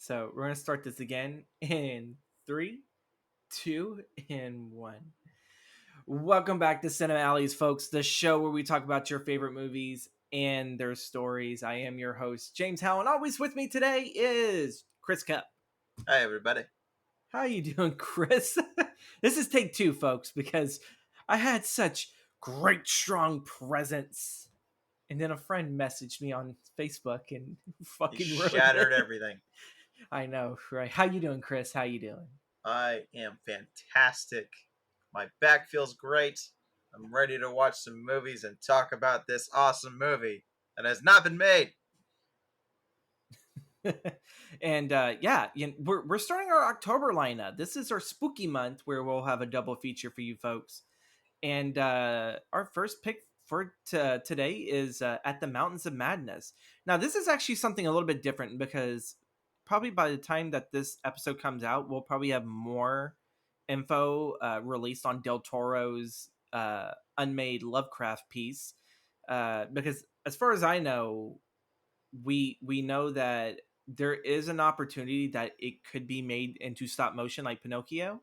So we're gonna start this again in three, two, and one. Welcome back to Cinema Alleys, folks, the show where we talk about your favorite movies and their stories. I am your host, James Howe, and always with me today is Chris Cupp. Hi, everybody. How you doing, Chris? This is take two, folks, because I had such great, strong presence. And then a friend messaged me on Facebook and You fucking ruined shattered it. everything. I know, right? How you doing, Chris? How you doing? I am fantastic. My back feels great. I'm ready to watch some movies and talk about this awesome movie that has not been made. And we're starting our October lineup. This is our spooky month where we'll have a double feature for you folks. And our first pick for today is At the Mountains of Madness. Now, this is actually something a little bit different because probably by the time that this episode comes out, we'll probably have more info released on Del Toro's Unmade Lovecraft piece. Because as far as I know, we know that there is an opportunity that it could be made into stop motion like Pinocchio, An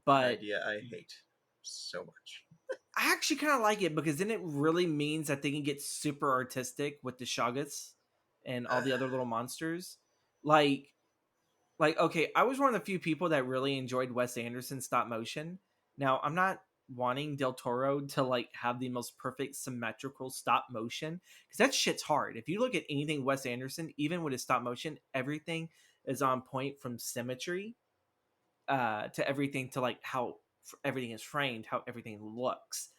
but idea I hate so much. I actually kind of like it because then it really means that they can get super artistic with the Shoggoths and all the other little monsters. Like, okay, I was one of the few people that really enjoyed Wes Anderson's stop motion. Now, I'm not wanting Del Toro to like have the most perfect symmetrical stop motion because that shit's hard. If you look at anything Wes Anderson, even with his stop motion, everything is on point from symmetry to everything to like how everything is framed, how everything looks.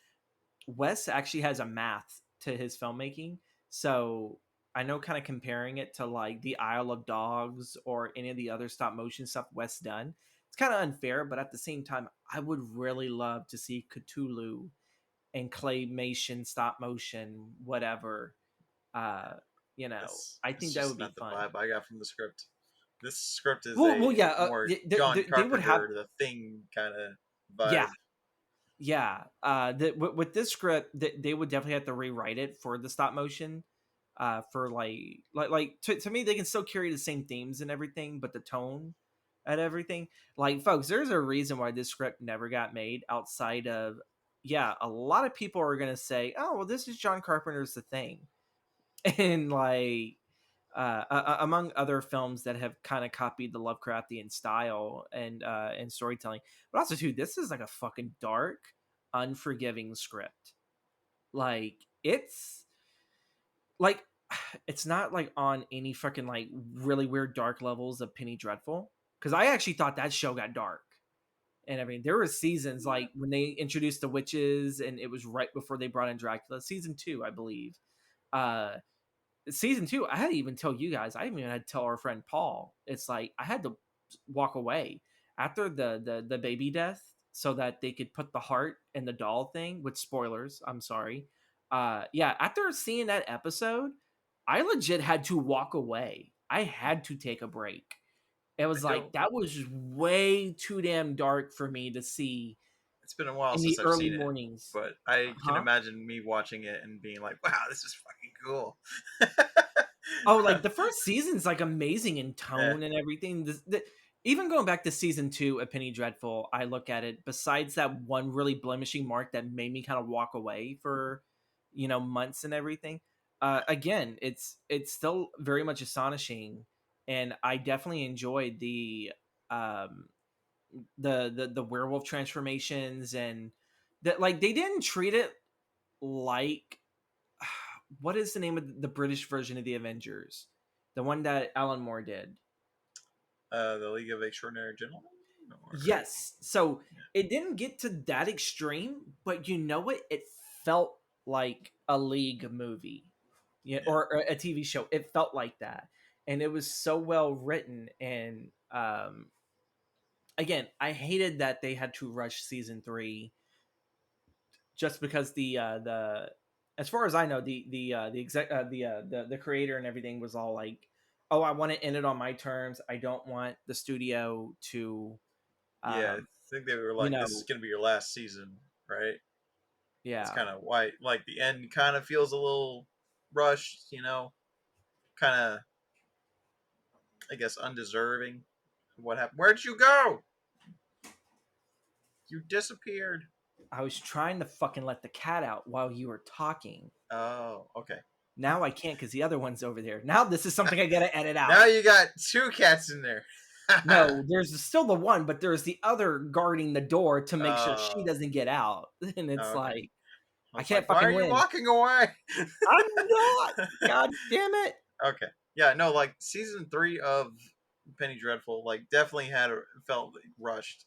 Wes actually has a math to his filmmaking, so I know kind of comparing it to like the Isle of Dogs or any of the other stop motion stuff Wes done, it's kind of unfair. But at the same time, I would really love to see Cthulhu and claymation, stop motion, whatever. Uh, I It's think that would just be not the fun. vibe I got from the script. This script is Well, a yeah, more John they would have, Carpenter, The Thing kind of yeah, vibe. yeah. With this script, they would definitely have to rewrite it for the stop motion. For to me, they can still carry the same themes and everything, but the tone and everything. Like, folks, there's a reason why this script never got made outside of, yeah, a lot of people are gonna say, oh, well, this is John Carpenter's The Thing, and like among other films that have kind of copied the Lovecraftian style and storytelling. But also, too, this is like a fucking dark, unforgiving script. Like like it's not like on any fucking like really weird dark levels of Penny Dreadful. Because I actually thought that show got dark. And I mean, there were seasons Yeah. like when they introduced the witches, and it was right before they brought in Dracula, season 2, I believe. Uh, Season 2, I had to even tell you guys. I even had to tell our friend Paul. It's like I had to walk away after the baby death so that they could put the heart in the doll thing. With spoilers, I'm sorry. Yeah, after seeing that episode, I legit had to walk away. I had to take a break. It I was like don't. that was way too damn dark for me to see It's been a while in since the I've early seen it, mornings. but I can Huh? imagine me watching it and being like, "Wow, this is fucking cool." Oh, like the first season's like amazing in Yeah. tone and everything. Even going back to season 2 of Penny Dreadful, I look at it. Besides that one really blemishing mark that made me kind of walk away for, months and everything. Again, it's still very much astonishing, and I definitely enjoyed um the werewolf transformations and that. Like, they didn't treat it like, what is the name of the British version of the Avengers? The one that Alan Moore did. The League of Extraordinary Gentlemen, or Yes. So it didn't get to that extreme, but you know what? It felt like a League movie, yeah, yeah, or a TV show. It felt like that, and it was so well written. And again, I hated that they had to rush season 3 just because the as far as I know, the exec the creator and everything was all like, oh, I want to end it on my terms. I don't want the studio to yeah. I um think they were you like, "This is know gonna be your last season, right?" That's yeah. kind of why, like, the end kind of feels a little rushed, kind of I guess, undeserving. What happened? Where'd you go? You disappeared. I was trying to fucking let the cat out while you were talking. Oh, okay. Now I can't because the other one's over there. Now this is something I gotta edit Now out. you got two cats in there. No, there's still the one, but there's the other guarding the door to make sure she Oh, doesn't get out. And it's okay. like, I I was can't like, why are fucking you win. walking away? I'm not. God damn it. Okay. Yeah, no, like season 3 of Penny Dreadful, like definitely felt like, rushed.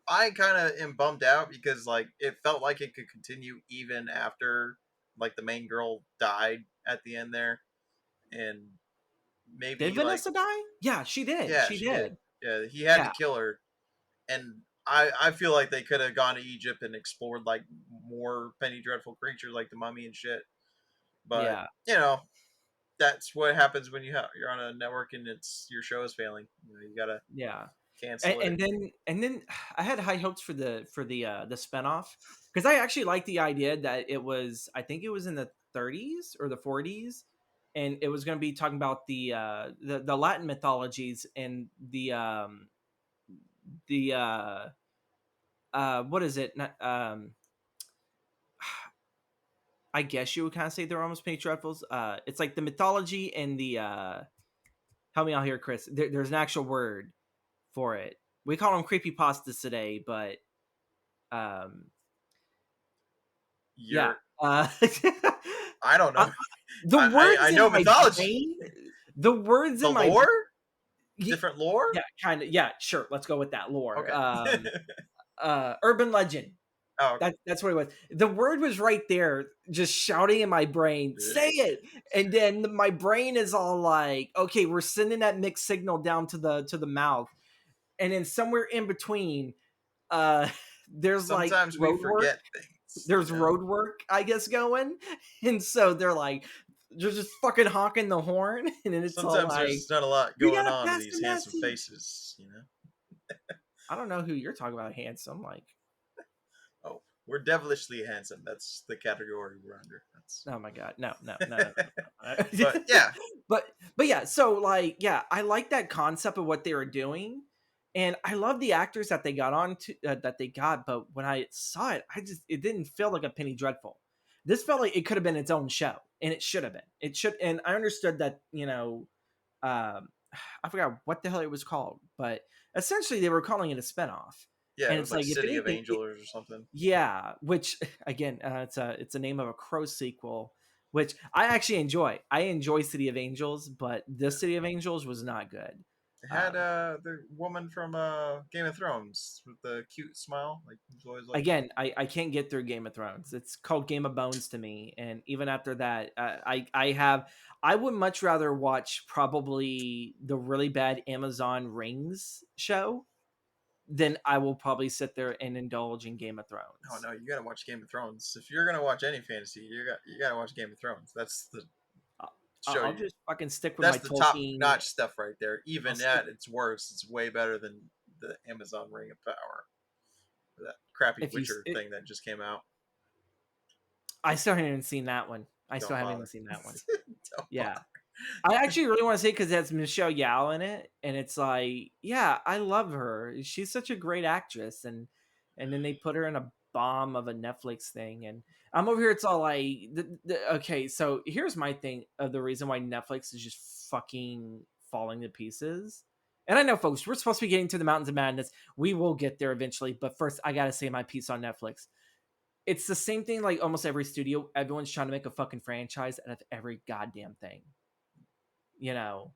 I kind of am bummed out because like it felt like it could continue even after like the main girl died at the end there, and Did maybe like Vanessa die? Yeah, she did. yeah, She she did. did. Yeah, he had to Yeah. kill her, and I feel like they could have gone to Egypt and explored like more Penny Dreadful creatures like the mummy and shit. But Yeah. you know, that's what happens when you're on a network and it's your show is failing. You know, you gotta Yeah. cancel it. And then I had high hopes for the spinoff because I actually liked the idea that it was, I think it was in the 30s or the 40s, and it was going to be talking about the Latin mythologies and the what is it? Not, I guess you would kind of say they're almost Penny Dreadfuls. It's like the mythology and the help me out here, Chris. There's an actual word for it. We call them creepypastas today, but um, yeah. You're Uh, I don't know. the I words in know my mythology. brain, the words The in my lore, y- different lore. yeah, kind of, yeah, sure. Let's go with that lore. Okay. Urban legend. Oh, okay. That's what it was. The word was right there, just shouting in my brain, say it. And then my brain is all like, okay, we're sending that mixed signal down to the mouth. And then somewhere in between, uh there's like Sometimes we road work. forget things, you There's know. road work, I guess, going. And so they're just fucking honking the horn. And then it's all Sometimes like, there's not a lot we going gotta on in pass the these handsome message. faces, you know. I don't know who you're talking about, handsome. Like, Oh, we're devilishly handsome. That's the category we're under. That's. oh my god, no, no, no, no, no, But no. yeah, But yeah, so like, yeah, I like that concept of what they were doing, and I love the actors that they got on to that they got. But when I saw it, it didn't feel like a Penny Dreadful. This felt like it could have been its own show, and it should have been. It should, and I understood that, um, I forgot what the hell it was called, but essentially they were calling it a spinoff. yeah, And it was it's like like, if City of anything, Angels or something. yeah, which again, it's a name of a Crow sequel, which I actually enjoy. I enjoy City of Angels, but this City of Angels was not good. It had Um, the woman from Game of Thrones with the cute smile, like who's always like, Again, I can't get through Game of Thrones. It's called Game of Bones to me, and even after that, I would much rather watch probably the really bad Amazon Rings show than I will probably sit there and indulge in Game of oh Thrones. no, you gotta watch Game of Thrones. If you're gonna watch any fantasy, you gotta watch Game of Thrones. That's the I- show I'll you. just fucking stick with my That's the top Tolkien. notch stuff right there. I'll Even stick at its worst, it's way better than the Amazon Ring of Power. That crappy if you. Witcher thing that just came out. I still haven't even seen that one. I still Don't haven't even bother. seen that one. Don't Yeah. bother. I actually really want to say because that's Michelle Yao in it, and it's like, yeah, I love her. She's such a great actress, and then they put her in a bomb of a Netflix thing, and I'm over here. It's all like, okay, so here's my thing of the reason why Netflix is just fucking falling to pieces. And I know, folks, we're supposed to be getting to the mountains of madness. We will get there eventually, but first, I gotta say my piece on Netflix. It's the same thing like almost every studio. Everyone's trying to make a fucking franchise out of every goddamn thing, you know.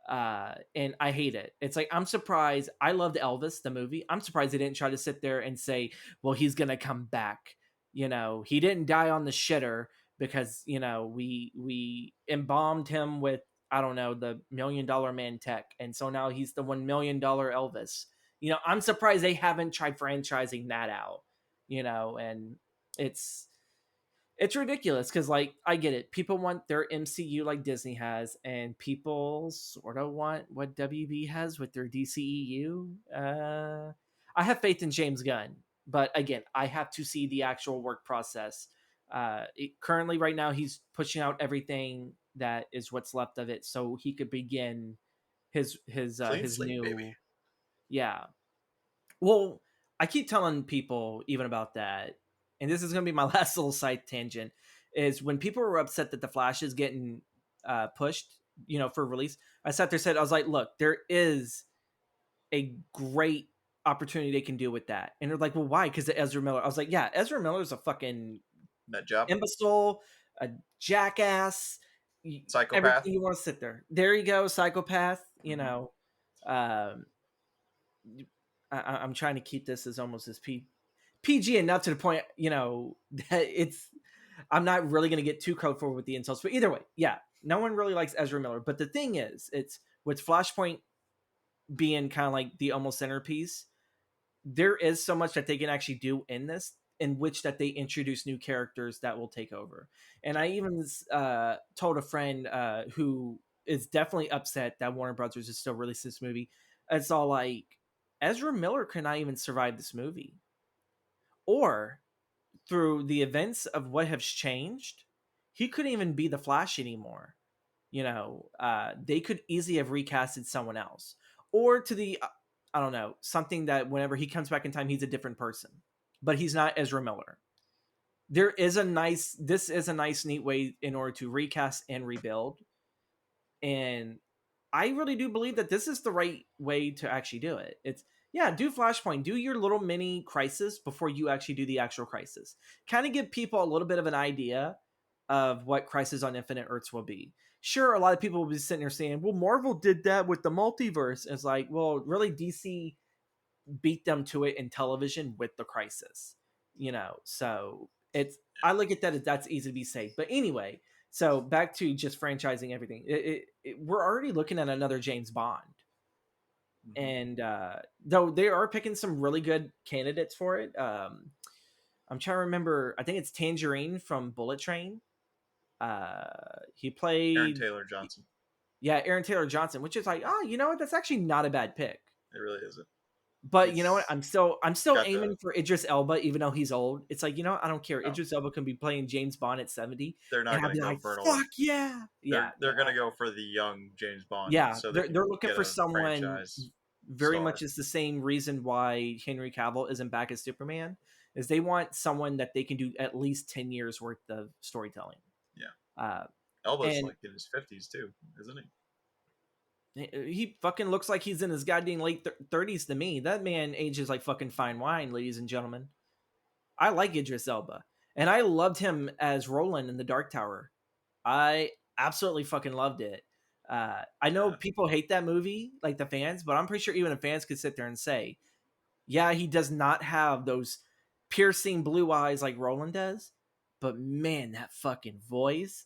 And I hate it. It's like, I'm surprised. I loved Elvis the movie. I'm surprised they didn't try to sit there and say, well, he's gonna come back. He didn't die on the shitter because we embalmed him with, I don't know, the $1 million man tech, and so now he's the $1 million Elvis. I'm surprised they haven't tried franchising that out. And it's it's ridiculous because, like, I get it. People want their MCU like Disney has, and people sort of want what WB has with their DCEU. I have faith in James Gunn, but again, I have to see the actual work process. Currently, right now, he's pushing out everything that is what's left of it, so he could begin Clean his slate, baby. new, yeah. Well, I keep telling people even about that, and this is going to be my last little side tangent. Is when people were upset that the Flash is getting pushed, for release. I sat there and said, I was like, look, there is a great opportunity they can do with that, and they're like, well, why? Because Ezra Miller. I was like, yeah, Ezra Miller's a fucking Nut job. imbecile, a jackass, Psychopath. everything you want to sit there. There you go, psychopath. Mm-hmm. Um, I'm trying to keep this as almost as PG enough to the point, that it's. I'm not really going to get too colorful with the insults, but either way, yeah, no one really likes Ezra Miller. But the thing is, it's with Flashpoint being kind of like the almost centerpiece. There is so much that they can actually do in this, in which that they introduce new characters that will take over. And I even told a friend who is definitely upset that Warner Brothers is still releasing this movie. It's all like Ezra Miller cannot even survive this movie, or through the events of what has changed, he couldn't even be the Flash anymore. They could easily have recasted someone else, or to the I don't know, something that whenever he comes back in time, he's a different person, but he's not Ezra Miller. This is a nice, neat way in order to recast and rebuild, and I really do believe that this is the right way to actually do it. It's yeah, do Flashpoint, do your little mini crisis before you actually do the actual crisis. Kind of give people a little bit of an idea of what Crisis on Infinite Earths will be. Sure, a lot of people will be sitting there saying, "Well, Marvel did that with the multiverse." And it's like, well, really, DC beat them to it in television with the Crisis. So it's I look at that as that's easy to be safe. But anyway, so back to just franchising everything. We're already looking at another James Bond, Mm-hmm. and though they are picking some really good candidates for it. I'm trying to remember. I think it's Tangerine from Bullet Train. He Aaron played, Taylor Johnson. yeah, Aaron Taylor Johnson, which is like, oh, you know what? That's actually not a bad pick. It really isn't. But you know what? He's I'm still got the. aiming for Idris Elba, even though he's old. It's like, I don't care. Oh, Idris Elba can be playing James Bond at 70, they're not and I'd gonna be go like, for an old. fuck yeah, yeah, They're gonna go for the young James Bond, yeah. so they They're can looking get for a someone franchise very much star. is the same reason why Henry Cavill isn't back as Superman, is they want someone that they can do at least 10 years worth of storytelling. Yeah, Uh, Elba's and like in his 50s too, isn't he? he fucking looks like he's in his goddamn late 30s to me. That man ages like fucking fine wine, ladies and gentlemen. I like Idris Elba, and I loved him as Roland in the Dark Tower. I absolutely fucking loved it. I know Yeah, people hate that movie, like the fans, but I'm pretty sure even the fans could sit there and say, yeah, he does not have those piercing blue eyes like Roland does, but man, that fucking voice.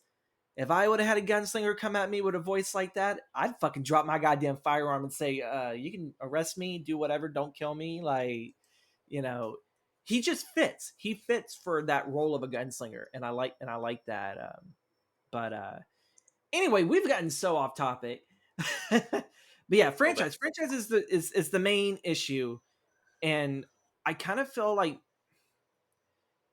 If I would have had a gunslinger come at me with a voice like that, I'd fucking drop my goddamn firearm and say, you can arrest me, do whatever, don't kill me. Like, you know, he just fits. He fits for that role of a gunslinger, and I like that. But anyway, we've gotten so off topic. But yeah, a little bit. franchise is the main issue, and I kind of feel like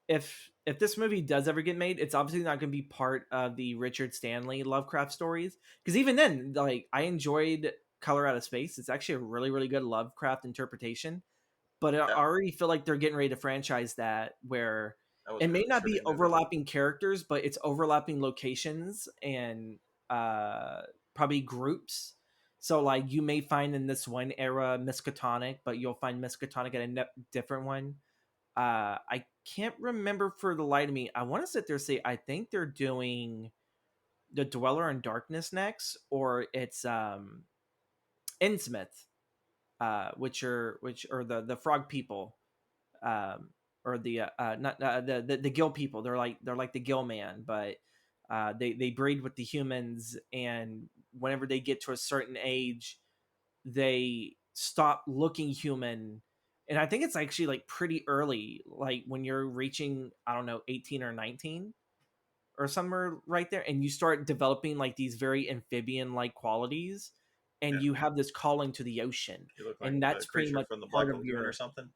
if this movie does ever get made, it's obviously not going to be part of the Richard Stanley Lovecraft stories. Because even then, like I enjoyed Color Out of Space. It's actually a really really good Lovecraft interpretation. But I Yeah, already feel like they're getting ready to franchise that, where that was it a may really not be shitty movie. overlapping characters, but it's overlapping locations and uh, probably groups. So like you may find in this one era Miskatonic, but you'll find Miskatonic at a different one. I can't remember for the light of me. I want to sit there and say I think they're doing the Dweller in Darkness next, or it's Innsmouth, which are the frog people, or the not the Gill people. They're like the Gill man, but they breed with the humans, and whenever they get to a certain age, they stop looking human. And I think it's actually like pretty early, like when you're reaching, I don't know, 18 or 19 or somewhere right there, and you start developing like these very amphibian like qualities, and Yeah, you have this calling to the ocean, you look like and the that's pretty creature much from the part Black of Lagoon or your. something.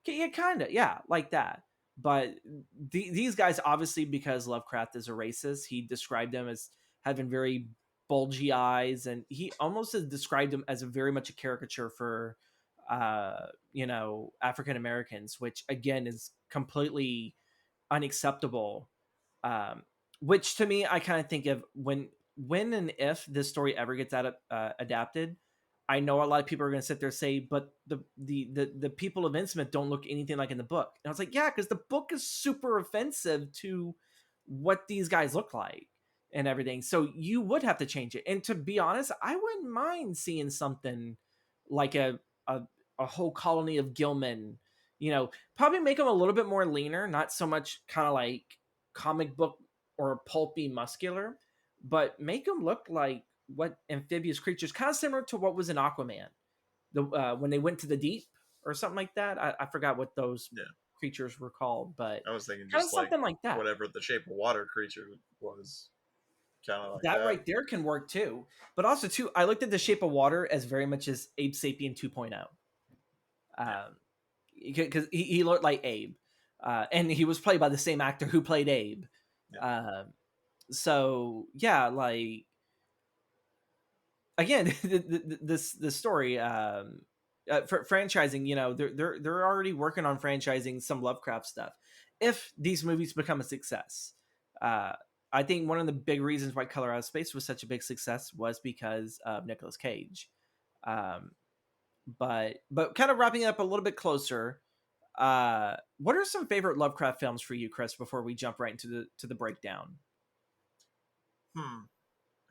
Yeah, kind of, yeah, like that. But these guys, obviously, because Lovecraft is a racist, he described them as having very bulgy eyes, and he almost has described him as a very much a caricature for African Americans, which again is completely unacceptable. Um, which to me, I kind of think of when and if this story ever gets adapted. I know a lot of people are going to sit there and say, but the people of Innsmouth don't look anything like in the book. And I was like, yeah, because the book is super offensive to what these guys look like and everything. So you would have to change it. And to be honest, I wouldn't mind seeing something like a, a whole colony of Gilman. Probably make them a little bit more leaner, not so much kind of like comic book or pulpy muscular, but make them look like what amphibious creatures, kind of similar to what was in Aquaman, when they went to the deep or something like that. I forgot what those Yeah. creatures were called, but I was thinking kind of just like something like that. whatever the shape of water creature was, kind of like That that. right there can work too. But also too, I looked at the Shape of Water as very much as Abe Sapien 2.0. Yeah. Because he looked like Abe, and he was played by the same actor who played Abe. Yeah. So yeah, like again, this story, for franchising, they're already working on franchising some Lovecraft stuff. If these movies become a success, uh, I think one of the big reasons why Color Out of Space was such a big success was because of Nicolas Cage. Um, but kind of wrapping it up a little bit closer. What are some favorite Lovecraft films for you, Chris? Before we jump right into the breakdown,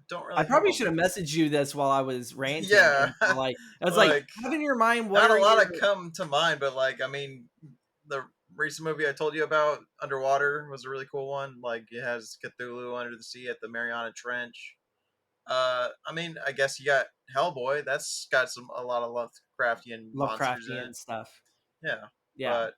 Don't I really have probably a should have messaged you this while I was ranting, yeah. and like I was like, Like have in your mind what not a are lot your of come to mind, but like I mean, the recent movie I told you about, Underwater, was a really cool one. Like it has Cthulhu under the sea at the Mariana Trench. I mean, I guess you got Hellboy. That's got a lot of Lovecraftian monsters in it. Lovecraftian stuff? Yeah, Yeah,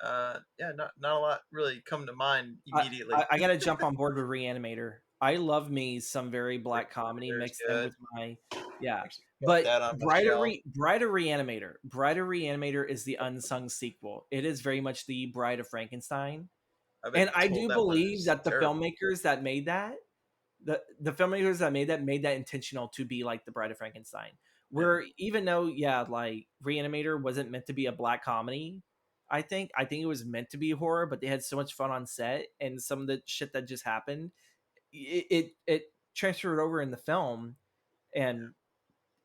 but yeah, not a lot really come to mind I, immediately. I got to jump on board with Reanimator. I love me some very black comedy There's mixed in good. with my yeah. Actually, got But that on my shelf. Bride of Reanimator is the unsung sequel. It is very much the Bride of Frankenstein, I've and been I told do that one believe is that the terrible. filmmakers that made that the filmmakers that made that intentional to be like the Bride of Frankenstein. Yeah, Where even though like Reanimator wasn't meant to be a black comedy, I think it was meant to be horror, but they had so much fun on set and some of the shit that just happened, it transferred over in the film, and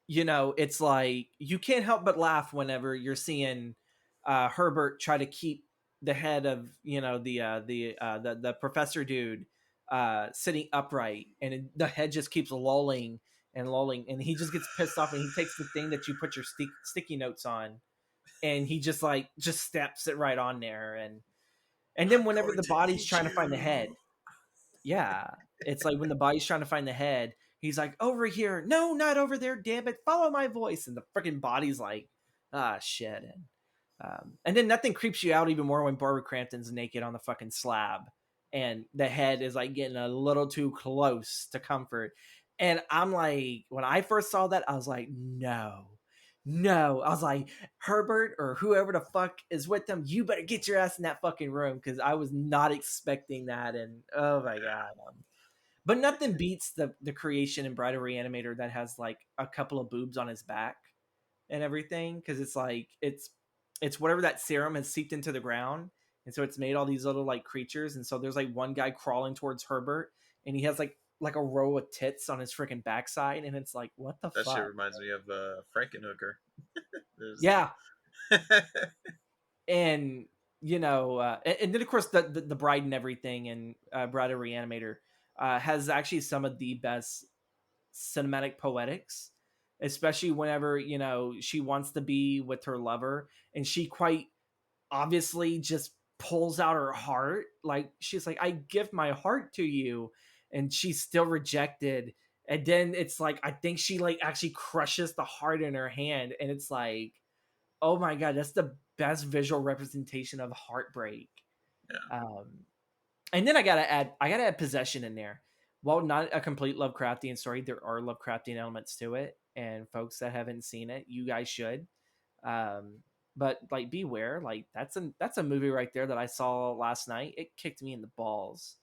it's like you can't help but laugh whenever you're seeing Herbert try to keep the head of the professor dude sitting upright, and the head just keeps lolling and lolling, and he just gets pissed off, and he takes the thing that you put your sticky notes on, and he just steps it right on there, and then I'm whenever going the to body's eat trying to find the you. head, yeah, it's like when the body's trying to find the head, he's like, over here, no, not over there, damn it, follow my voice, and the freaking body's like, ah, shit, and then nothing creeps you out even more when Barbara Crampton's naked on the fucking slab, and the head is like getting a little too close to comfort, and I'm like, when I first saw that, I was like, no. No, I was like, Herbert or whoever the fuck is with them, you better get your ass in that fucking room, because I was not expecting that, and oh my god. But nothing beats the creation in Bride of Reanimator that has like a couple of boobs on his back and everything, because it's like it's whatever that serum has seeped into the ground, and so it's made all these little like creatures, and so there's like one guy crawling towards Herbert, and he has like a row of tits on his freaking backside, and it's like, what the That shit fuck? reminds me of Frankenhooker. There's Yeah, and and then of course the bride and everything, and Bride of Reanimator has actually some of the best cinematic poetics, especially whenever she wants to be with her lover, and she quite obviously just pulls out her heart, like she's like, I give my heart to you, and she's still rejected, and then it's like I think she like actually crushes the heart in her hand, and it's like, oh my god, that's the best visual representation of heartbreak. yeah. um and then I gotta add possession in there. While not a complete Lovecraftian story, there are Lovecraftian elements to it, and folks that haven't seen it, you guys should. um but like, beware, like that's a movie right there that I saw last night. It kicked me in the balls.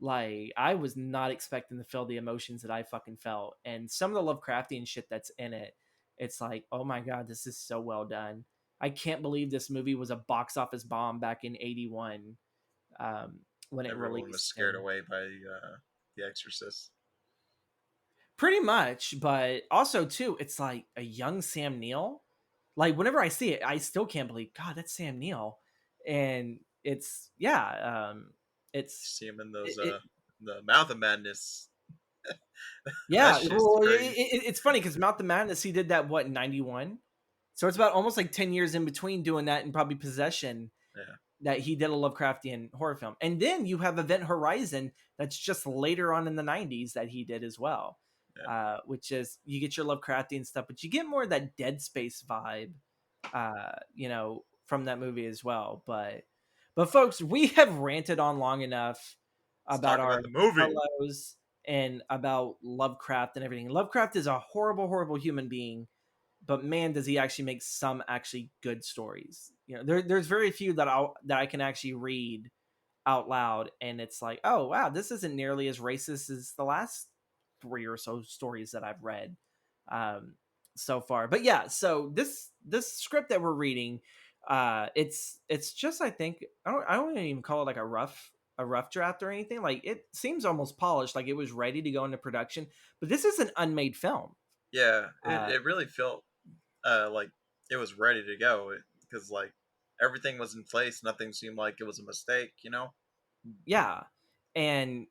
Like, I was not expecting to feel the emotions that I fucking felt, and some of the Lovecraftian shit that's in it, it's like, oh my god, this is so well done. I can't believe this movie was a box office bomb back in '81, when it Everyone was released, scared and away by The Exorcist. pretty much. But also too, it's like a young Sam Neill. Like, whenever I see it, I still can't believe, God, that's Sam Neill, and it's, yeah, You it's see him in those it, the Mouth of Madness. That yeah, shit's well, crazy. it's funny because Mouth the Madness, he did that, what, in '91? So it's about almost like 10 years in between doing that and probably Possession, Yeah, that he did a Lovecraftian horror film. And then you have Event Horizon, that's just later on in the '90s that he did as well, yeah. which is, you get your Lovecraftian stuff, but you get more of that Dead Space vibe, from that movie as well. But folks, we have ranted on long enough Let's about talk our about the movie. fellows and about Lovecraft and everything. Lovecraft is a horrible, horrible human being, but man, does he actually make some actually good stories. There's very few that I can actually read out loud, and it's like, oh wow, this isn't nearly as racist as the last three or so stories that I've read, um, so far. But yeah, so this script that we're reading, it's just, I think, I don't even call it like a rough draft or anything. Like, it seems almost polished, like it was ready to go into production. But this is an unmade film. Yeah, it, Uh, it really felt like it was ready to go because like everything was in place. Nothing seemed like it was a mistake. You know. yeah, and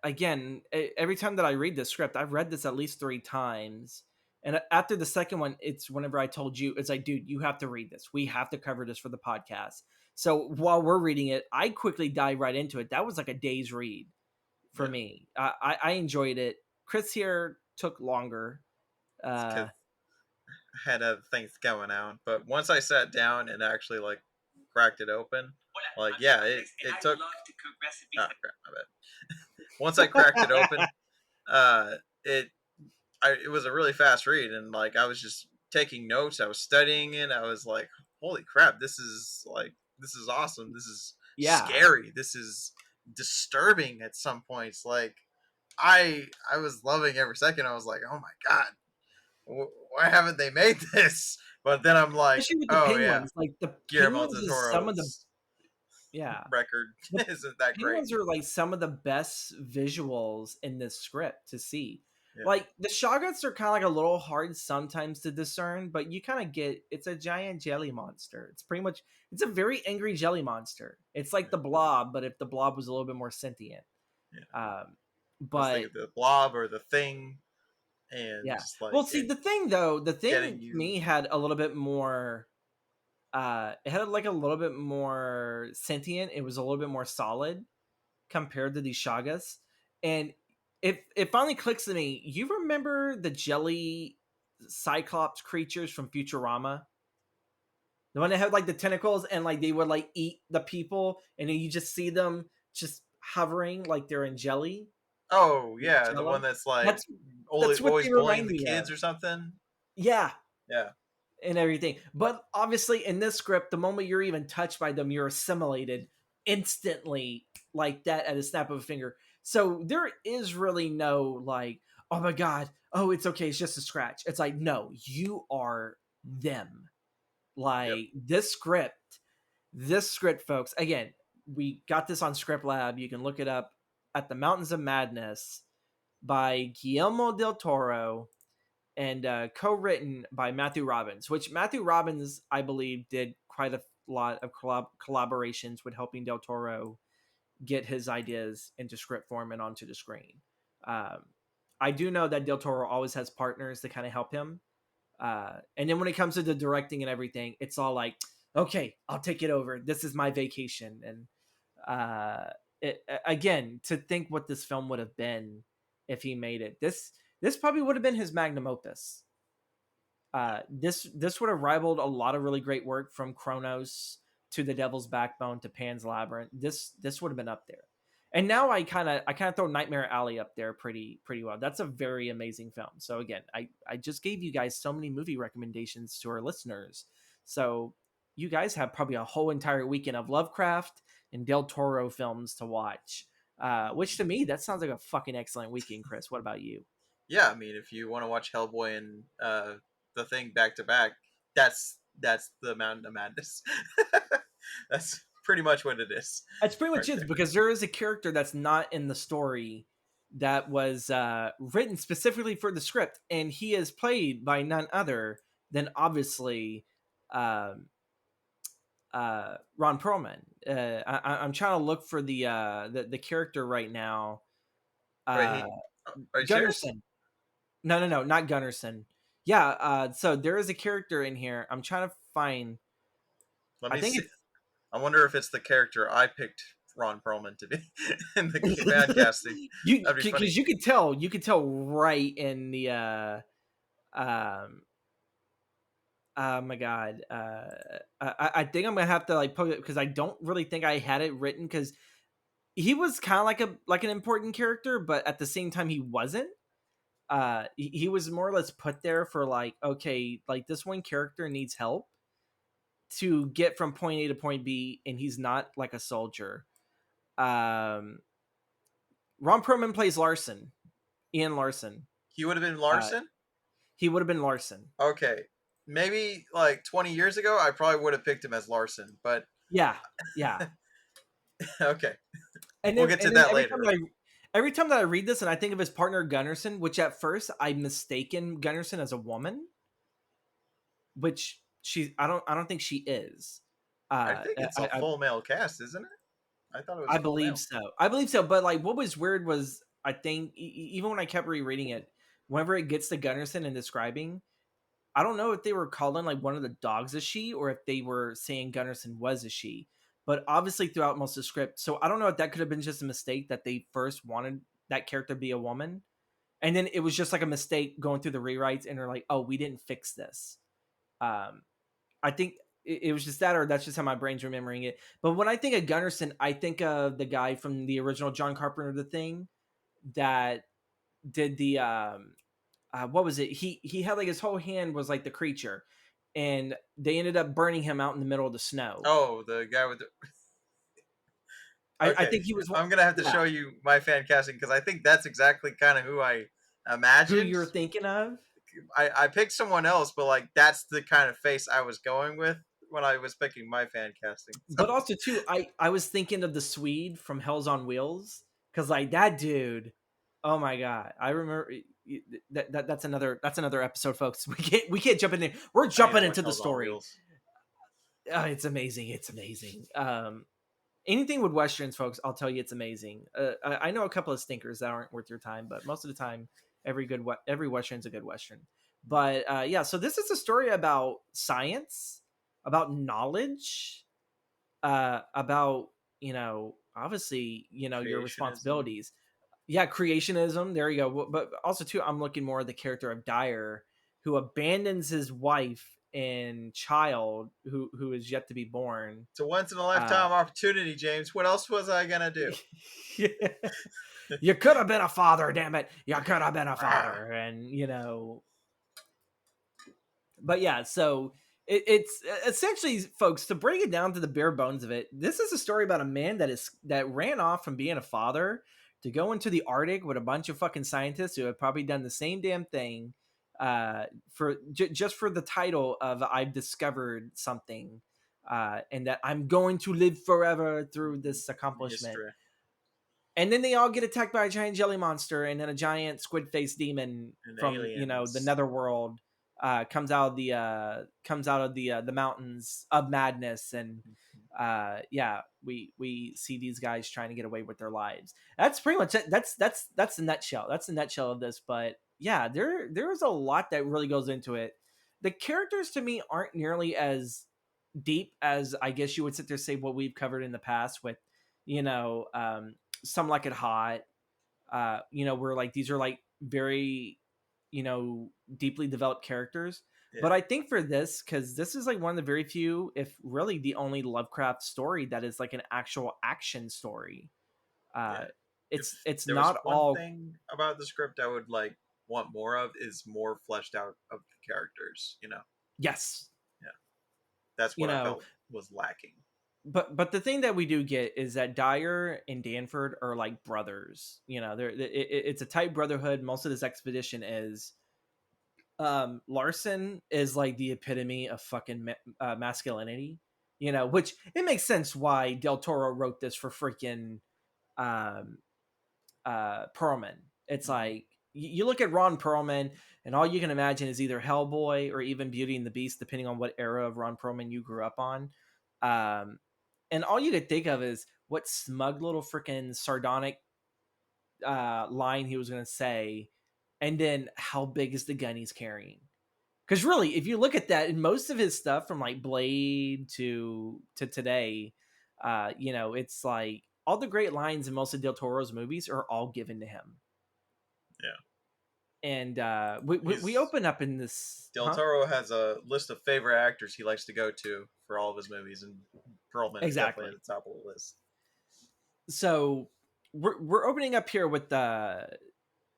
again, every time that I read this script, I've read this at least three times. And after the second one, it's whenever I told you, it's like, dude, you have to read this. We have to cover this for the podcast. So while we're reading it, I quickly dive right into it. That was like a day's read for Yeah, me. I enjoyed it. Chris here took longer. Uh, because I had other things going on, but once I sat down and actually like cracked it open, like yeah, it took. Ah, crap, my bad. Once I cracked it open, uh, it it was a really fast read, and like I was just taking notes. I was studying it. I was like, holy crap, this is awesome. This is yeah, scary. This is disturbing at some points. Like I was loving every second. I was like, oh my god, why haven't they made this? But then I'm like, especially with the oh yeah, penguins. Like, the Guillermo penguins del is some of the, Toro's yeah, record the isn't that great. penguins are like some of the best visuals in this script to see. Yeah, Like, the shoggoths are kind of like a little hard sometimes to discern, but you kind of get, it's a giant jelly monster. It's pretty much, it's a very angry jelly monster. It's like yeah, the Blob, but if the Blob was a little bit more sentient. yeah. Um, I was but thinking the Blob or the Thing, and yeah, just like well, see, it the thing though, the getting thing to you. me had a little bit more. It had like a little bit more sentient. It was a little bit more solid compared to these Shagas. And it finally clicks to me. You remember the jelly Cyclops creatures from Futurama? The one that had like the tentacles and like they would like eat the people, and then you just see them just hovering like they're in jelly, Oh yeah, the one jello. that's like That's always that's what always they bullying remind the me of. kids or something. Yeah, Yeah, and everything. But obviously, in this script, the moment you're even touched by them, you're assimilated instantly, like that, at a snap of a finger. So there is really no like, oh my god, oh, it's okay, it's just a scratch. It's like, no, you are them. yep. Like, this script, folks. Again, we got this on ScriptLab. You can look it up at the Mountains of Madness by Guillermo del Toro, and co-written by Matthew Robbins, which Matthew Robbins, I believe, did quite a lot of collaborations with helping Del Toro get his ideas into script form and onto the screen. Um, I do know that Del Toro always has partners to kind of help him. And then when it comes to the directing and everything, it's all like, okay, I'll take it over. This is my vacation. And again, to think what this film would have been if he made it. This probably would have been his magnum opus. This would have rivaled a lot of really great work, from Kronos to The Devil's Backbone to Pan's Labyrinth. This would have been up there. And now I kind of throw Nightmare Alley up there pretty well. That's a very amazing film. So again, I just gave you guys so many movie recommendations to our listeners. So you guys have probably a whole entire weekend of Lovecraft and Del Toro films to watch. Which to me that sounds like a fucking excellent weekend, Chris. What about you? Yeah, I mean, if you want to watch Hellboy and the Thing back to back, that's the Mountain of Madness. That's pretty much what it is, It's pretty right much is there. because there is a character that's not in the story that was written specifically for the script, and he is played by none other than obviously um, Ron Perlman. I'm trying to look for the character right now. Wait, Uh, he? Are you serious? Gunnarsson. No, no, no, not Gunnarsson. Yeah. So there is a character in here. I'm trying to find. Let I me think see. it's I wonder if it's the character I picked Ron Perlman to be in the fan casting. you That'd be funny. because you could tell right in the um oh my god I think I'm gonna have to like poke it because I don't really think I had it written because he was kind of like an important character, but at the same time he wasn't. He was more or less put there for like, okay, like this one character needs help to get from point A to point B, and he's not like a soldier. um Ron Perlman plays Larson, Ian Larson. He would have been uh Larson. he would have been Larson. Okay, maybe like 20 years ago, I probably would have picked him as Larson. But Yeah, yeah. okay, And we'll then get to and then that later. every time that I read this and I think of his partner Gunnarsson, which at first I mistaken Gunnarsson as a woman, which I don't think she is. I think it's a full male cast, isn't it? I thought it was I full believe male. so. I believe so. But like, what was weird was I think even when I kept rereading it, whenever it gets to Gunnarsson and describing, I don't know if they were calling like one of the dogs a she or if they were saying Gunnarsson was a she. But obviously throughout most of the script, so I don't know if that could have been just a mistake that they first wanted that character to be a woman, and then it was just like a mistake going through the rewrites, and they're like, oh, we didn't fix this. Um, I think it was just that, or that's just how my brain's remembering it. But when I think of Gunnarsson, I think of the guy from the original John Carpenter The Thing that did the what was it? He had like his whole hand was like the creature, and they ended up burning him out in the middle of the snow. Oh, the guy with the. I Okay, think he was one. I'm gonna have to Yeah, show you my fan casting because I think that's exactly kind of who I who imagined. you're thinking of. I picked someone else, but like that's the kind of face I was going with when I was picking my fan casting. So But also too, I was thinking of the Swede from Hell's on Wheels because like that dude. Oh my god, I remember that's another episode, folks. We can't jump in there. We're I need to jumping watch into the Hell's on story. Wheels. It's amazing. It's amazing. Anything with westerns, folks, I'll tell you, it's amazing. I know a couple of stinkers that aren't worth your time, but most of the time, every western's a good western. But yeah, so this is a story about science, about knowledge, about obviously your Creationism. responsibilities. Yeah, creationism. There you go. But also too, I'm looking more at the character of Dyer, who abandons his wife and child, who is yet to be born. It's a once in a Uh, lifetime opportunity, James. What else was I gonna do? yeah. You could have been a father, damn it. You could have been a Ah, father. And, but yeah, so it's essentially, folks, to break it down to the bare bones of it, this is a story about a man that ran off from being a father to go into the Arctic with a bunch of fucking scientists who have probably done the same damn thing for just for the title of I've discovered something and that I'm going to live forever through this accomplishment. history And then they all get attacked by a giant jelly monster, and then a giant squid face demon and from the aliens. netherworld comes out of the mountains of madness, and yeah, we see these guys trying to get away with their lives. That's pretty much it. That's the nutshell. That's the nutshell of this. But yeah, there is a lot that really goes into it. The characters to me aren't nearly as deep as I guess you would sit there and say what we've covered in the past with, you know, um, some like it hot, where like these are like very, deeply developed characters. Yeah, But I think for this, because this is like one of the very few, if really the only Lovecraft story that is like an actual action story. Uh, yeah. If it's there was not one all. thing about the script I would like want more of is more fleshed out of the characters. Yes, Yeah, that's you what I know, felt was lacking. but the thing that we do get is that Dyer and Danford are like brothers. You know, it's a tight brotherhood. Most of this expedition is. Larson is like the epitome of fucking masculinity. You know, which it makes sense why Del Toro wrote this for freaking um, Perlman. It's Mhm. like you look at Ron Perlman, and all you can imagine is either Hellboy or even Beauty and the Beast, depending on what era of Ron Perlman you grew up on. Um, and all you could think of is what smug little freaking sardonic line he was going to say, and then how big is the gun he's carrying? Because really, if you look at that, in most of his stuff from like Blade to today, you know, it's like all the great lines in most of Del Toro's movies are all given to him. Yeah. And we He's open up in this, Del huh? Toro has a list of favorite actors he likes to go to for all of his movies, and Perlman is definitely Exactly. at the top of the list. So we're opening up here with the.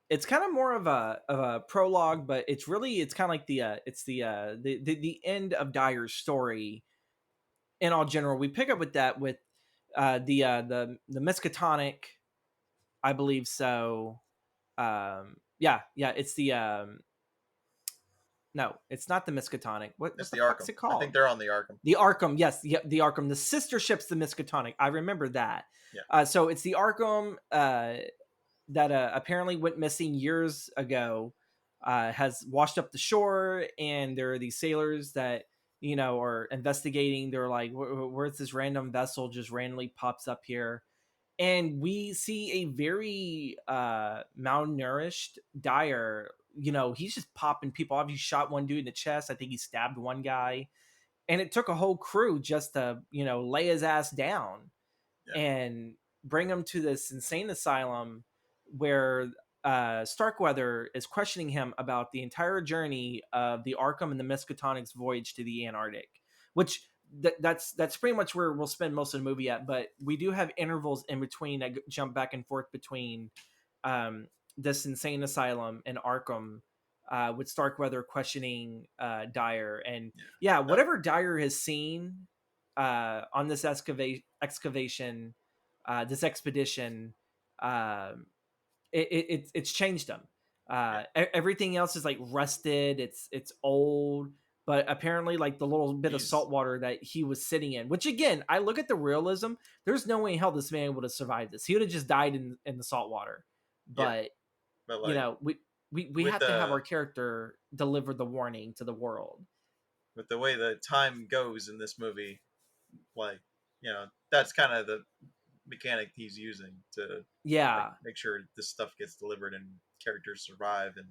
It's kind of more of a prologue, but it's kind of like the end of Dyer's story in all general. We pick up with that with the Miskatonic, I believe so. Yeah, it's the no, it's not the Miskatonic. What It's the the fuck's Arkham. it I think called? they're on the Arkham. The Arkham, yes, the Arkham. The sister ship's the Miskatonic. I remember that. Yeah. So it's the Arkham that apparently went missing years ago. Has washed up the shore, and there are these sailors that are investigating. They're like, "Where's this random vessel just randomly pops up here?" And we see a very malnourished Dyer. He's just popping people off. He shot one dude in the chest. I think he stabbed one guy, and it took a whole crew just to lay his ass down Yeah. and bring him to this insane asylum where Starkweather is questioning him about the entire journey of the Arkham and the Miskatonic's voyage to the Antarctic, which that's pretty much where we'll spend most of the movie at. But we do have intervals in between that jump back and forth between um, this insane asylum and Arkham. With Starkweather questioning Dyer, and Yeah. yeah, That, whatever Dyer has seen on this excavation, this expedition, um, it's changed them. yeah. Everything else is like rusted. It's old, but apparently, like the little bit of He's salt water that he was sitting in. Which again, I look at the realism. There's no way in hell this man would have survived this. He would have just died in the salt water. yeah. But But you like know, we with have to have the our character deliver the warning to the world. with the way the time goes in this movie, like that's kind of the mechanic he's using to like Yeah, make sure this stuff gets delivered and characters survive and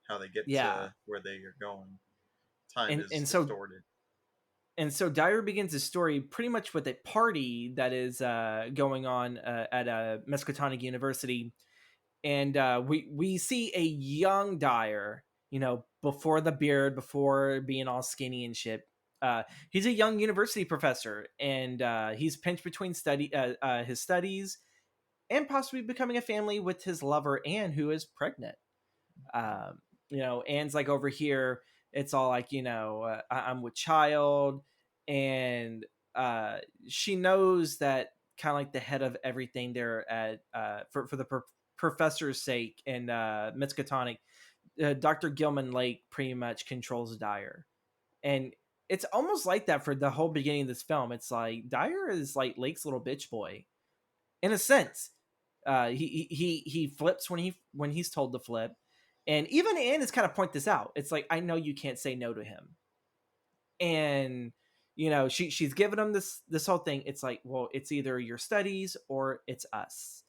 how they get yeah. to where they are going. Time and is and so distorted. Dyer begins his story pretty much with a party that is going on at Miskatonic University, and we see a young Dyer, before the beard, before being all skinny and shit. He's a young university professor, and he's pinched between his studies and possibly becoming a family with his lover Anne, who is pregnant. um, Anne's like over here, it's all like, I'm with child, and uh, she knows that kind of like the head of everything there at for the professor's sake, and Miskatonic, Dr. Gilman Lake pretty much controls Dyer, and it's almost like that for the whole beginning of this film. It's like Dyer is like Lake's little bitch boy in a sense. He flips when he's told to flip, and even Anne has kind of point this out. It's like, I know you can't say no to him, and she's given him this whole thing. It's like, well, it's either your studies or it's us,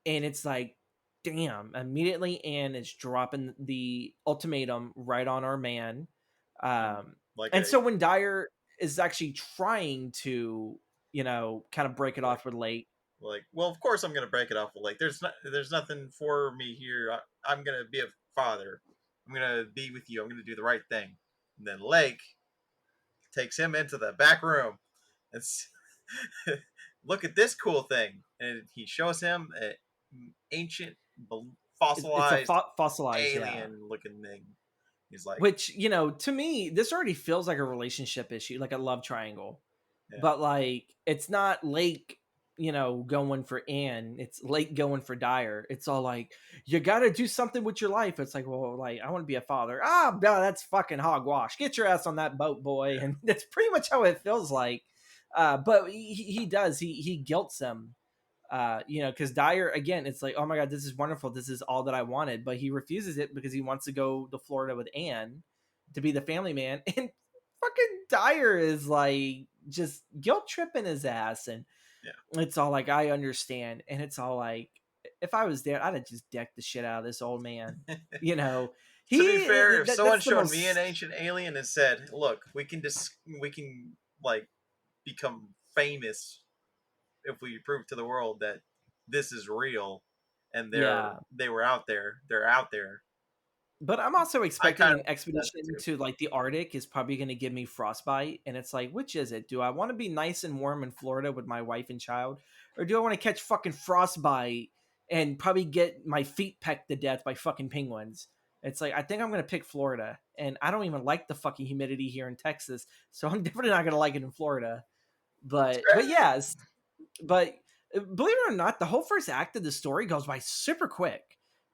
and it's like, damn! Immediately, Anne is dropping the ultimatum right on our man, And like and a so when Dyer is actually trying to kind of break it like off with Lake. well, of course I'm gonna break it off with like there's nothing for me here. I'm gonna be a father. I'm gonna be with you. I'm gonna do the right thing. And then Lake takes him into the back room and look at this cool thing. And he shows him an ancient It's a fossilized fossilized, yeah. alien looking thing. He's like, Which to me, this already feels like a relationship issue, like a love triangle. Yeah. but like it's not Lake, going for Anne. It's Lake going for Dyer. It's all like, you got to do something with your life. It's like, well, like I want to be a father. Ah, no, that's fucking hogwash. Get your ass on that boat, boy. Yeah. And that's pretty much how it feels like. But he does. He guilts him. Because Dyer, again, it's like, oh my god, this is wonderful. This is all that I wanted, but he refuses it because he wants to go to Florida with Anne to be the family man, and fucking Dyer is like just guilt tripping his ass, and Yeah. it's all like, I understand, and it's all like, if I was there, I'd have just decked the shit out of this old man. You know, To be fair, if someone that's the showed me an most. ancient alien and said, "Look, we can like become famous if we prove to the world that this is real and Yeah, they were out there, they're out there." but I'm also I expecting kind of an that expedition too. to like the Arctic is probably going to give me frostbite, and it's like, which is it? Do I want to be nice and warm in Florida with my wife and child, or do I want to catch fucking frostbite and probably get my feet pecked to death by fucking penguins? It's like, I think I'm going to pick Florida, and I don't even like the fucking humidity here in Texas, so I'm definitely not going to like it in Florida. But yes, but believe it or not, the whole first act of the story goes by super quick.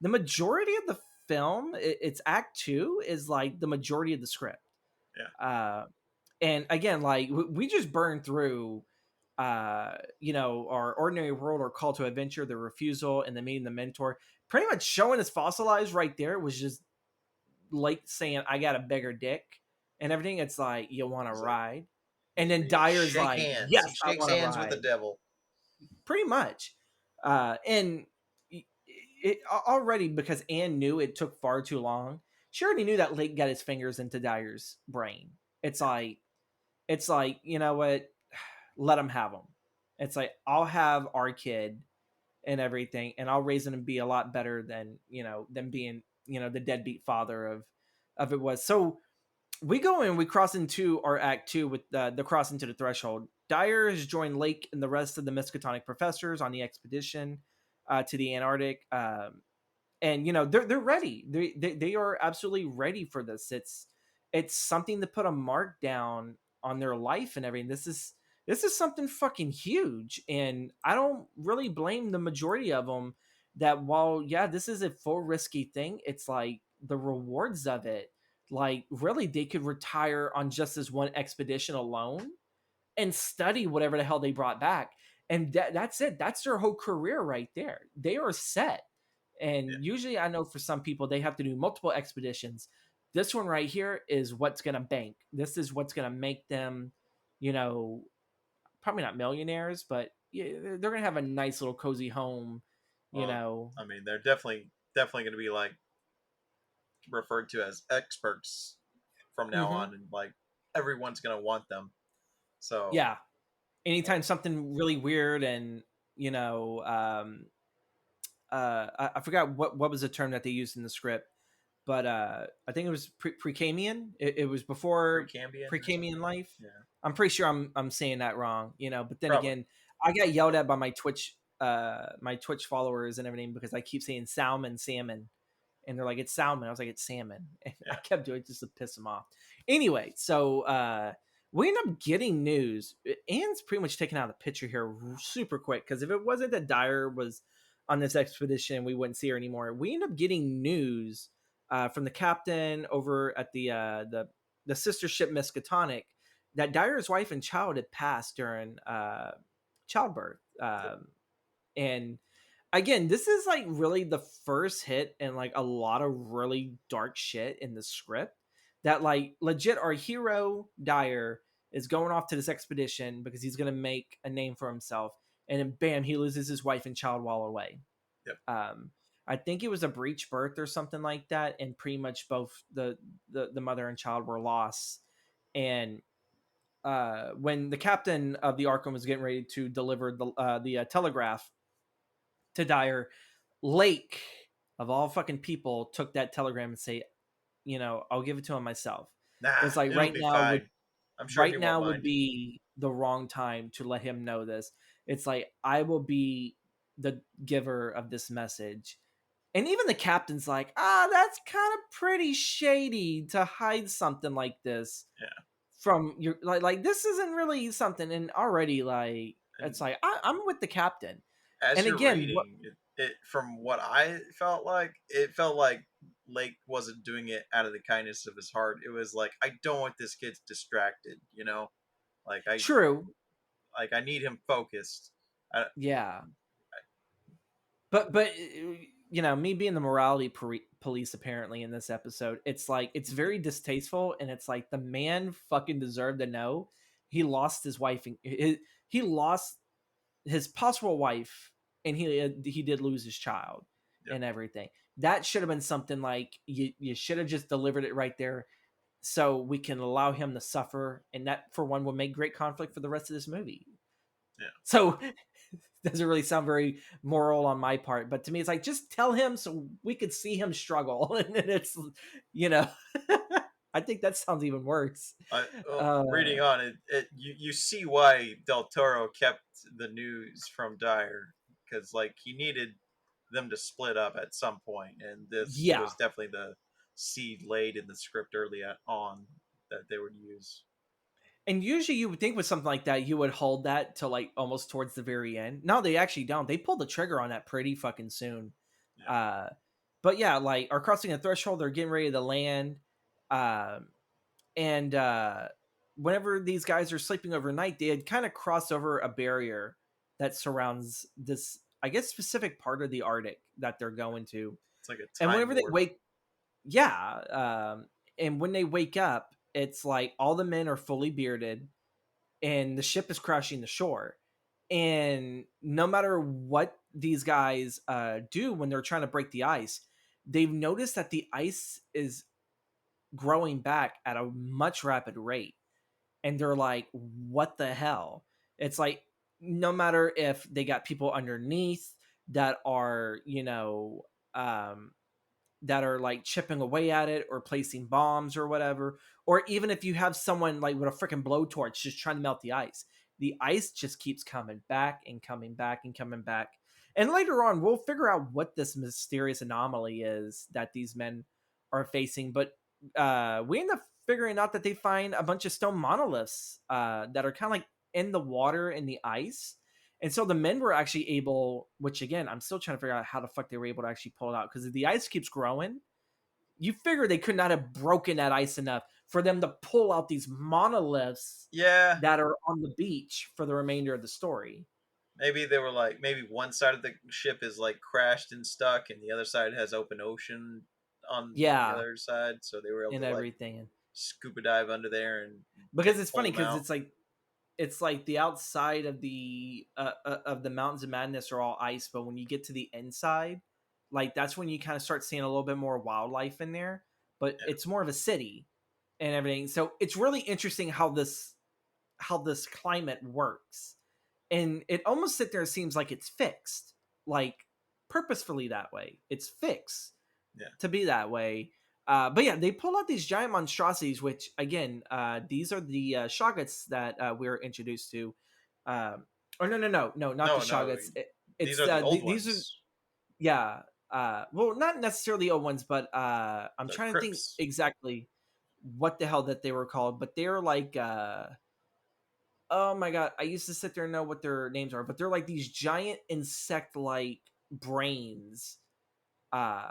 The majority of the film, it's act two, is like the majority of the script. Yeah. Uh, and again, like we just burned through, our ordinary world or call to adventure, the refusal, and the meeting the mentor. Pretty much showing us fossilized right there was just like saying, I got a bigger dick and everything. It's like, you want to He's like, ride? And then Dyer's shake like, hands. yes, He I shakes want to hands with the ride. devil. Pretty much. And it already, because Anne knew it took far too long. She already knew that Lake got his fingers into Dyer's brain. It's like, you know what? Let him have him. It's like, I'll have our kid and everything, and I'll raise him to be a lot better than being the deadbeat father of it was. So we go and we cross into our act two with the cross into the threshold. Dyer has joined Lake and the rest of the Miskatonic professors on the expedition to the Antarctic. And they're ready. They are absolutely ready for this. It's something to put a mark down on their life and everything. This is something fucking huge, and I don't really blame the majority of them. That while, yeah, this is a full risky thing, it's like the rewards of it. Like, really, they could retire on just this one expedition alone and study whatever the hell they brought back, and that's it. That's their whole career right there. They are set. Yeah. And usually, I know for some people, they have to do multiple expeditions. This one right here is what's going to bank. This is what's going to make them, you know, probably not millionaires, but yeah, they're going to have a nice little cozy home, you Well, know. I mean, they're definitely going to be like referred to as experts from now Hmm. on, and like everyone's going to want them. So, Yeah. Anytime something really weird and, you know, I forgot what was the term that they used in the script, but I think it was Precambrian. It was before Precambian or Precambrian something. life. Yeah, I'm pretty sure I'm saying that wrong, but then probably. again, I got yelled at by my Twitch followers and everything because I keep saying salmon, and they're like, it's salmon. I was like, it's salmon, and I Yeah. kept doing it just to piss them off. Anyway, so we end up getting news. Anne's pretty much taken out of the picture here super quick, because if it wasn't that Dyer was on this expedition, we wouldn't see her anymore. We end up getting news from the captain over at the sister ship Miskatonic that Dyer's wife and child had passed during childbirth. And again, this is like really the first hit and like a lot of really dark shit in the script, that like legit our hero Dyer is going off to this expedition because he's going to make a name for himself, and then bam, he loses his wife and child while away. Yep. um I think it was a breech birth or something like that, and pretty much both the mother and child were lost. And when the captain of the Arkham was getting ready to deliver the telegraph to Dyer, Lake, of all fucking people, took that telegram and say, I'll give it to him myself. Nah, It's like it'll be fine. I'm sure he right won't now would mind. be the wrong time to let him know this. It's like, I will be the giver of this message. And even the captain's like, that's kind of pretty shady to hide something like this. Yeah. from your like this isn't really something, and already like it's And like I'm with the captain. as And you're again, what reading it, from what I felt like, it felt like Lake wasn't doing it out of the kindness of his heart. It was like, I don't want this kid distracted, you know? Like true, I need him focused. I, yeah, but me being the morality police apparently in this episode, it's like it's very distasteful, and it's like the man fucking deserved to know he lost his wife, and he lost his possible wife, and he did lose his child yeah, and everything. That should have been something like you should have just delivered it right there, so we can allow him to suffer, and that for one would make great conflict for the rest of this movie. yeah. So doesn't really sound very moral on my part, but to me it's like just tell him so we could see him struggle. And then it's you know I think that sounds even worse. Reading uh on you see why Del Toro kept the news from Dyer, because like he needed them to split up at some point, and this yeah, was definitely the seed laid in the script early on that they would use. and usually you would think with something like that you would hold that to like almost towards the very end. No, they actually don't. They pulled the trigger on that pretty fucking soon. Yeah, uh but yeah, like are crossing a threshold, they're getting ready to land. um and whenever these guys are sleeping overnight, they had kind of crossed over a barrier that surrounds this, I guess, specific part of the Arctic that they're going to. it's like a And time whenever they warp. wake, yeah, and when they wake up, it's like all the men are fully bearded, and the ship is crashing the shore. And no matter what these guys do when they're trying to break the ice, they've noticed that the ice is growing back at a much rapid rate, and they're like, what the hell? It's like, no matter if they got people underneath that are, um, that are like chipping away at it or placing bombs or whatever, or even if you have someone like with a freaking blowtorch just trying to melt the ice just keeps coming back and coming back and coming back. And later on, we'll figure out what this mysterious anomaly is that these men are facing. But we end up figuring out that they find a bunch of stone monoliths that are kind of like in the water in the ice. And so the men were actually able, which again, I'm still trying to figure out how the fuck they were able to actually pull it out, because if the ice keeps growing, you figure they could not have broken that ice enough for them to pull out these monoliths Yeah, that are on the beach for the remainder of the story. maybe they were like, maybe one side of the ship is like crashed and stuck, and the other side has open ocean on the Yeah, other side, so they were able and to like everything. scuba dive under there and Because it's funny pull them because out. it's like the outside of the mountains of madness are all ice, but when you get to the inside, like that's when you kind of start seeing a little bit more wildlife in there, but Yeah, it's more of a city and everything. So it's really interesting how this climate works. And it almost sit there seems like it's fixed, like purposefully that way. It's fixed yeah. to be that way. But yeah, they pull out these giant monstrosities, which again, these are the Shoggoths that we're introduced to. Or no, not the No, no, Shoggoths. these It's are the old these are, ones, yeah. Well, not necessarily old ones, but I'm the trying to think crypts. exactly what the hell that they were called. But they're like, oh my god, I used to sit there and know what their names are, but they're like these giant insect-like brains uh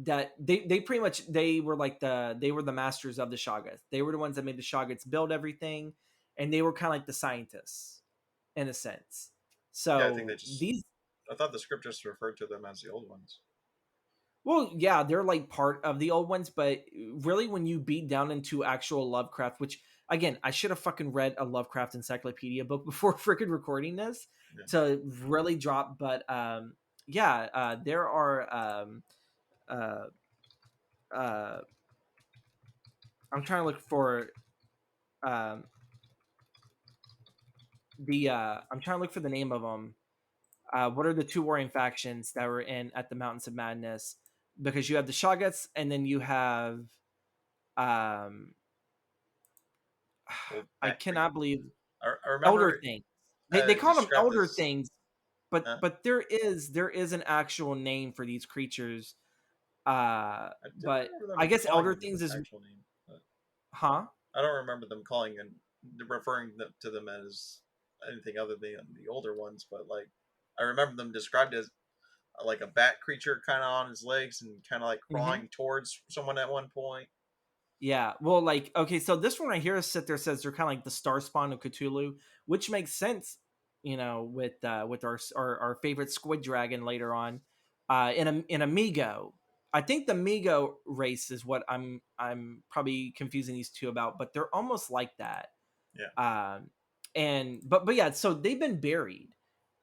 that they pretty much they were the masters of the Shoggoth. They were the ones that made the Shoggoths build everything, and they were kind of like the scientists in a sense. Yeah, I think they So just. these, I thought the script just referred to them as the old ones. well, yeah, they're like part of the old ones, but really when you beat down into actual Lovecraft, which again, I should have fucking read a Lovecraft encyclopedia book before freaking recording this Yeah. to really drop. But yeah, there are uh uh I'm trying to look for um I'm trying to look for the name of them. What are the two warring factions that were in at the Mountains of Madness? Because you have the Shoggoths, and then you have um Well, I cannot believe I Elder remember Things. They call them described Elder as. Things, Uh, but there is an actual name for these creatures. I didn't But remember them I guess calling Elder them an Things is, actual name. But huh? I don't remember them calling and referring to them as anything other than the older ones, but like I remember them described as like a bat creature kind of on his legs and kind of like Hmm. crawling towards someone at one point. Yeah, well, like, okay, so this one right here sit there says they're kind of like the star spawn of Cthulhu, which makes sense, with our favorite squid dragon later on, in Amigo. I think the Migo race is what I'm probably confusing these two about, but they're almost like that. Yeah, Um, and but yeah, so they've been buried,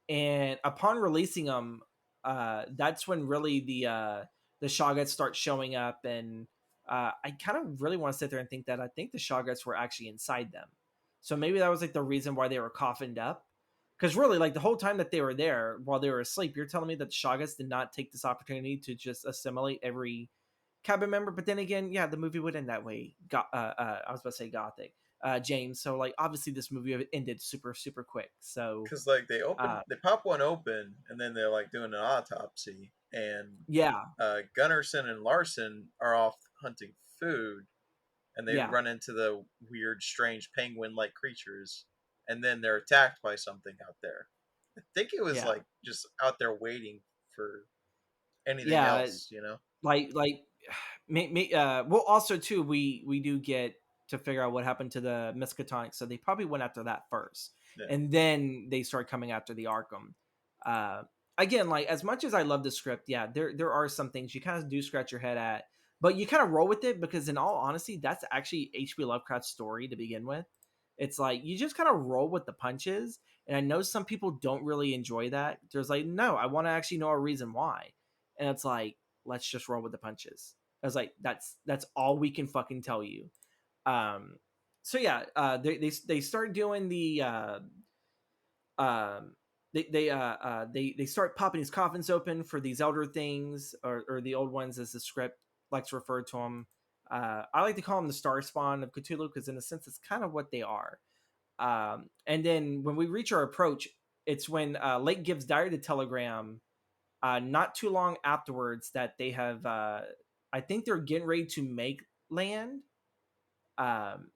and upon releasing them, that's when really the Shoggoths start showing up, and I kind of really want to sit there and think that I think the Shoggoths were actually inside them, so maybe that was like the reason why they were coffined up. Because really, like the whole time that they were there while they were asleep, you're telling me that the Shoggoths did not take this opportunity to just assimilate every cabin member. But then again, yeah, the movie would end that way. I was about to say gothic, James. So like obviously this movie ended super super quick. So because like uh, they pop one open, and then they're like doing an autopsy, and yeah, Gunnarsson and Larson are off hunting food, and they yeah, run into the weird, strange penguin-like creatures, and then they're attacked by something out there. I think it was yeah, like just out there waiting for anything yeah. else, you know? Like well, also too, we do get to figure out what happened to the Miskatonic, so they probably went after that first, Yeah. and then they start coming after the Arkham. Uh, Again, like as much as I love the script, yeah, there are some things you kind of do scratch your head at, but you kind of roll with it because, in all honesty, that's actually H.P. Lovecraft's story to begin with. It's like you just kind of roll with the punches, and I know some people don't really enjoy that. There's like, no, I want to actually know a reason why, and it's like, let's just roll with the punches. I was like, that's all we can fucking tell you. Um, so yeah, they start doing the um they start popping these coffins open for these elder things, or the old ones as the script likes to refer to them. I like to call them the star spawn of Cthulhu because in a sense it's kind of what they are. And then when we reach our approach, it's when Lake gives Dyer the telegram, not too long afterwards, that they have I think they're getting ready to make land, um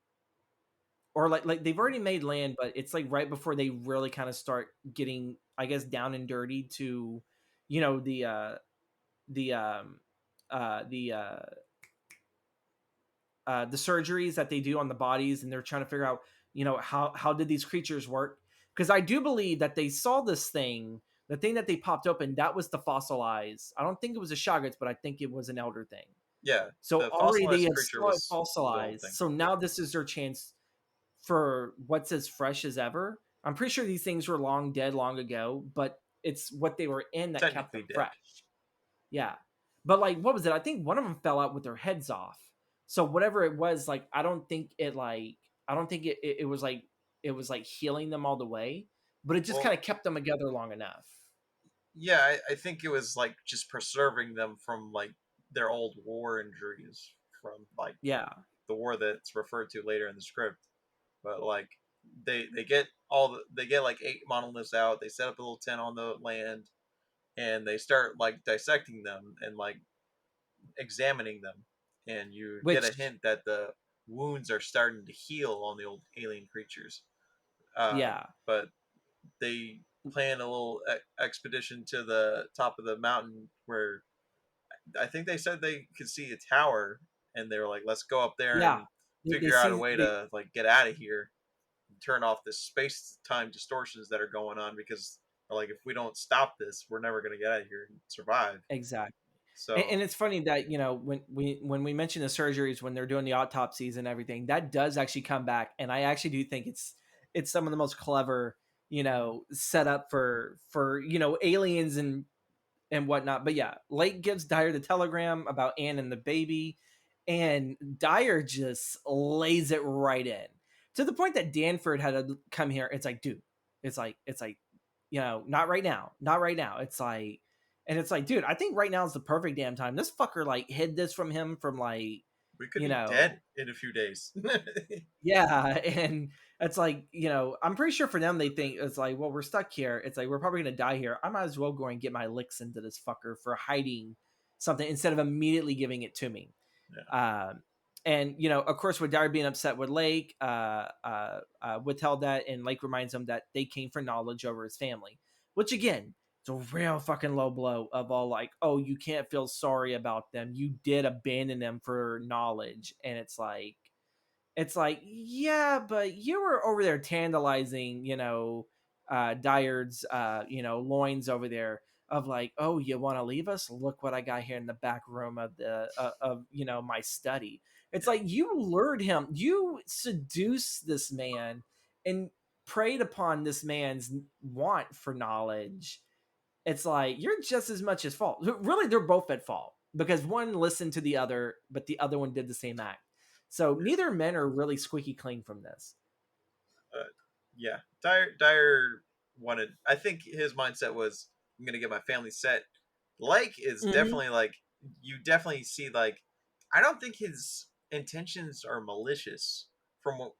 or like they've already made land, but it's like right before they really kind of start getting, I guess, down and dirty to, you know, the uh the uh the surgeries that they do on the bodies, and they're trying to figure out, how did these creatures work, because I do believe that they saw this thing, the thing that they popped open, that was the fossilized. I don't think it was a Shoggoths, but I think it was an elder thing. Yeah. So The already they fossilized had creature saw it was the old fossilized. thing. So now this is their chance for what's as fresh as ever. I'm pretty sure these things were long dead long ago, but it's what they were in that kept Technically them dead. fresh. Yeah. But like what was it? I think one of them fell out with their heads off. So whatever it was, like I don't think it was like healing them all the way, but it just kind Well, of kept them together long enough. yeah, I think it was like just preserving them from like their old war injuries from like Yeah. the war that's referred to later in the script. But like they get like 8 monoliths out. They set up a little tent on the land, and they start like dissecting them and like examining them, and you get a Which hint that the wounds are starting to heal on the old alien creatures. yeah. But they plan a little expedition to the top of the mountain where I think they said they could see a tower, and they were like, "Let's go up there Yeah. and They figure out a see way they to like get out of here, and turn off the space time distortions that are going on because like if we don't stop this, we're never gonna get out of here and survive." exactly. And So it's funny that when we mention the surgeries, when they're doing the autopsies and everything, that does actually come back, and I actually do think it's some of the most clever, set up for aliens and whatnot. But yeah, Lake gives Dyer the telegram about Anne and the baby, and Dyer just lays it right in, to the point that Danford had to come here. It's like, dude, it's like, not right now, not right now. It's like, and it's like, dude, I think right now is the perfect damn time. This fucker like hid this from him from like, we could you be know, dead in a few days. yeah, and it's like, I'm pretty sure for them they think it's like, well, we're stuck here. It's like we're probably gonna die here. I might as well go and get my licks into this fucker for hiding something instead of immediately giving it to me. Yeah. Um, And of course, with Dyer being upset with Lake, withheld that, and Lake reminds him that they came for knowledge over his family, which again, it's a real fucking low blow of all like, oh, you can't feel sorry about them, you did abandon them for knowledge. And it's like, yeah, but you were over there tantalizing, Dyard's, loins over there, of like, oh, you want to leave us? Look what I got here in the back room of my study. It's Yeah. like you lured him, you seduced this man, and preyed upon this man's want for knowledge. It's like you're just as much as fault. Really, they're both at fault because one listened to the other, but the other one did the same act. So neither men are really squeaky clean from this. Uh, yeah, Dyer wanted. I think his mindset was, "I'm gonna get my family set." Lake is Mm-hmm. definitely like, you definitely see like, I don't think his intentions are malicious. From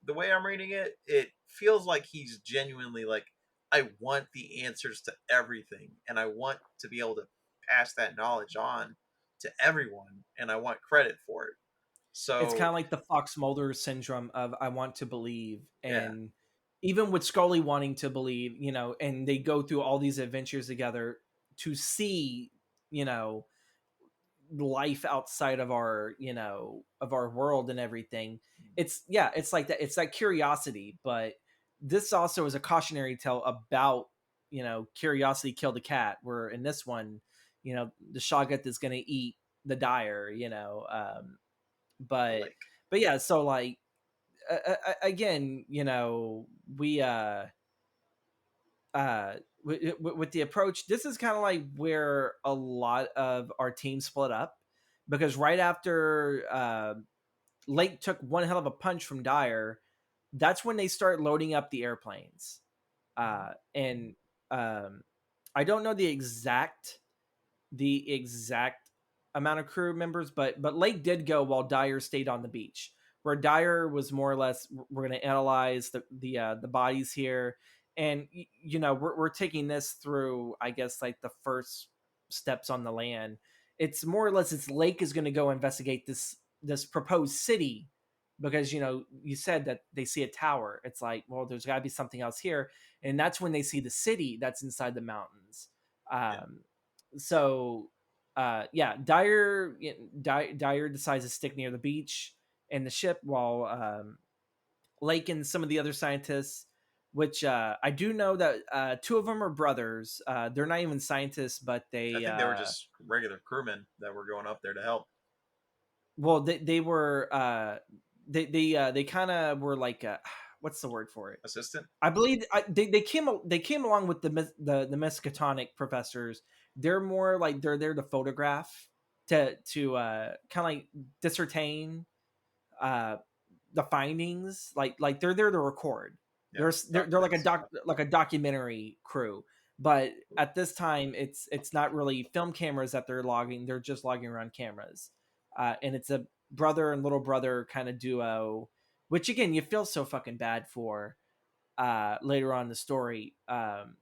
the way I'm reading it, it feels like he's genuinely like, I want the answers to everything, and I want to be able to pass that knowledge on to everyone, and I want credit for it. It's kind So of like the Fox Mulder syndrome of I want to believe, yeah, and even with Scully wanting to believe, and they go through all these adventures together to see, you know, life outside of our world and everything. It's like that, it's that curiosity. But this also is a cautionary tale about, curiosity killed the cat, where in this one, the Shoggoth is going to eat the Dyer, but like, yeah, so like, again, we with the approach, this is kind of like where a lot of our team split up, because right after Lake took one hell of a punch from Dyer, that's when they start loading up the airplanes. And I don't know the exact amount of crew members, but Lake did go while Dyer stayed on the beach. Where Dyer was more or less, we're going to analyze the bodies here, and we're taking this through, I guess, like the first steps on the land. It's more or less, it's Lake is going to go investigate this proposed city, because you said that they see a tower. It's like, well, there's got to be something else here, and that's when they see the city that's inside the mountains. yeah. Um so yeah, Dyer decides to stick near the beach and the ship, while Lake and some of the other scientists, which I do know that two of them are brothers. They're not even scientists, but I they think they were just regular crewmen that were going up there to help. well, they were they kind of were like, what's the word for it? Assistant? I believe they came along with the Miskatonic professors. They're more like they're there to photograph, to kind of like discertain uh the findings. Like they're there to record. Yeah, They're like documents. like a documentary crew. But at this time, it's not really film cameras that they're logging. They're just logging around cameras, and it's a brother and little brother kind of duo, which again you feel so fucking bad for later on in the story.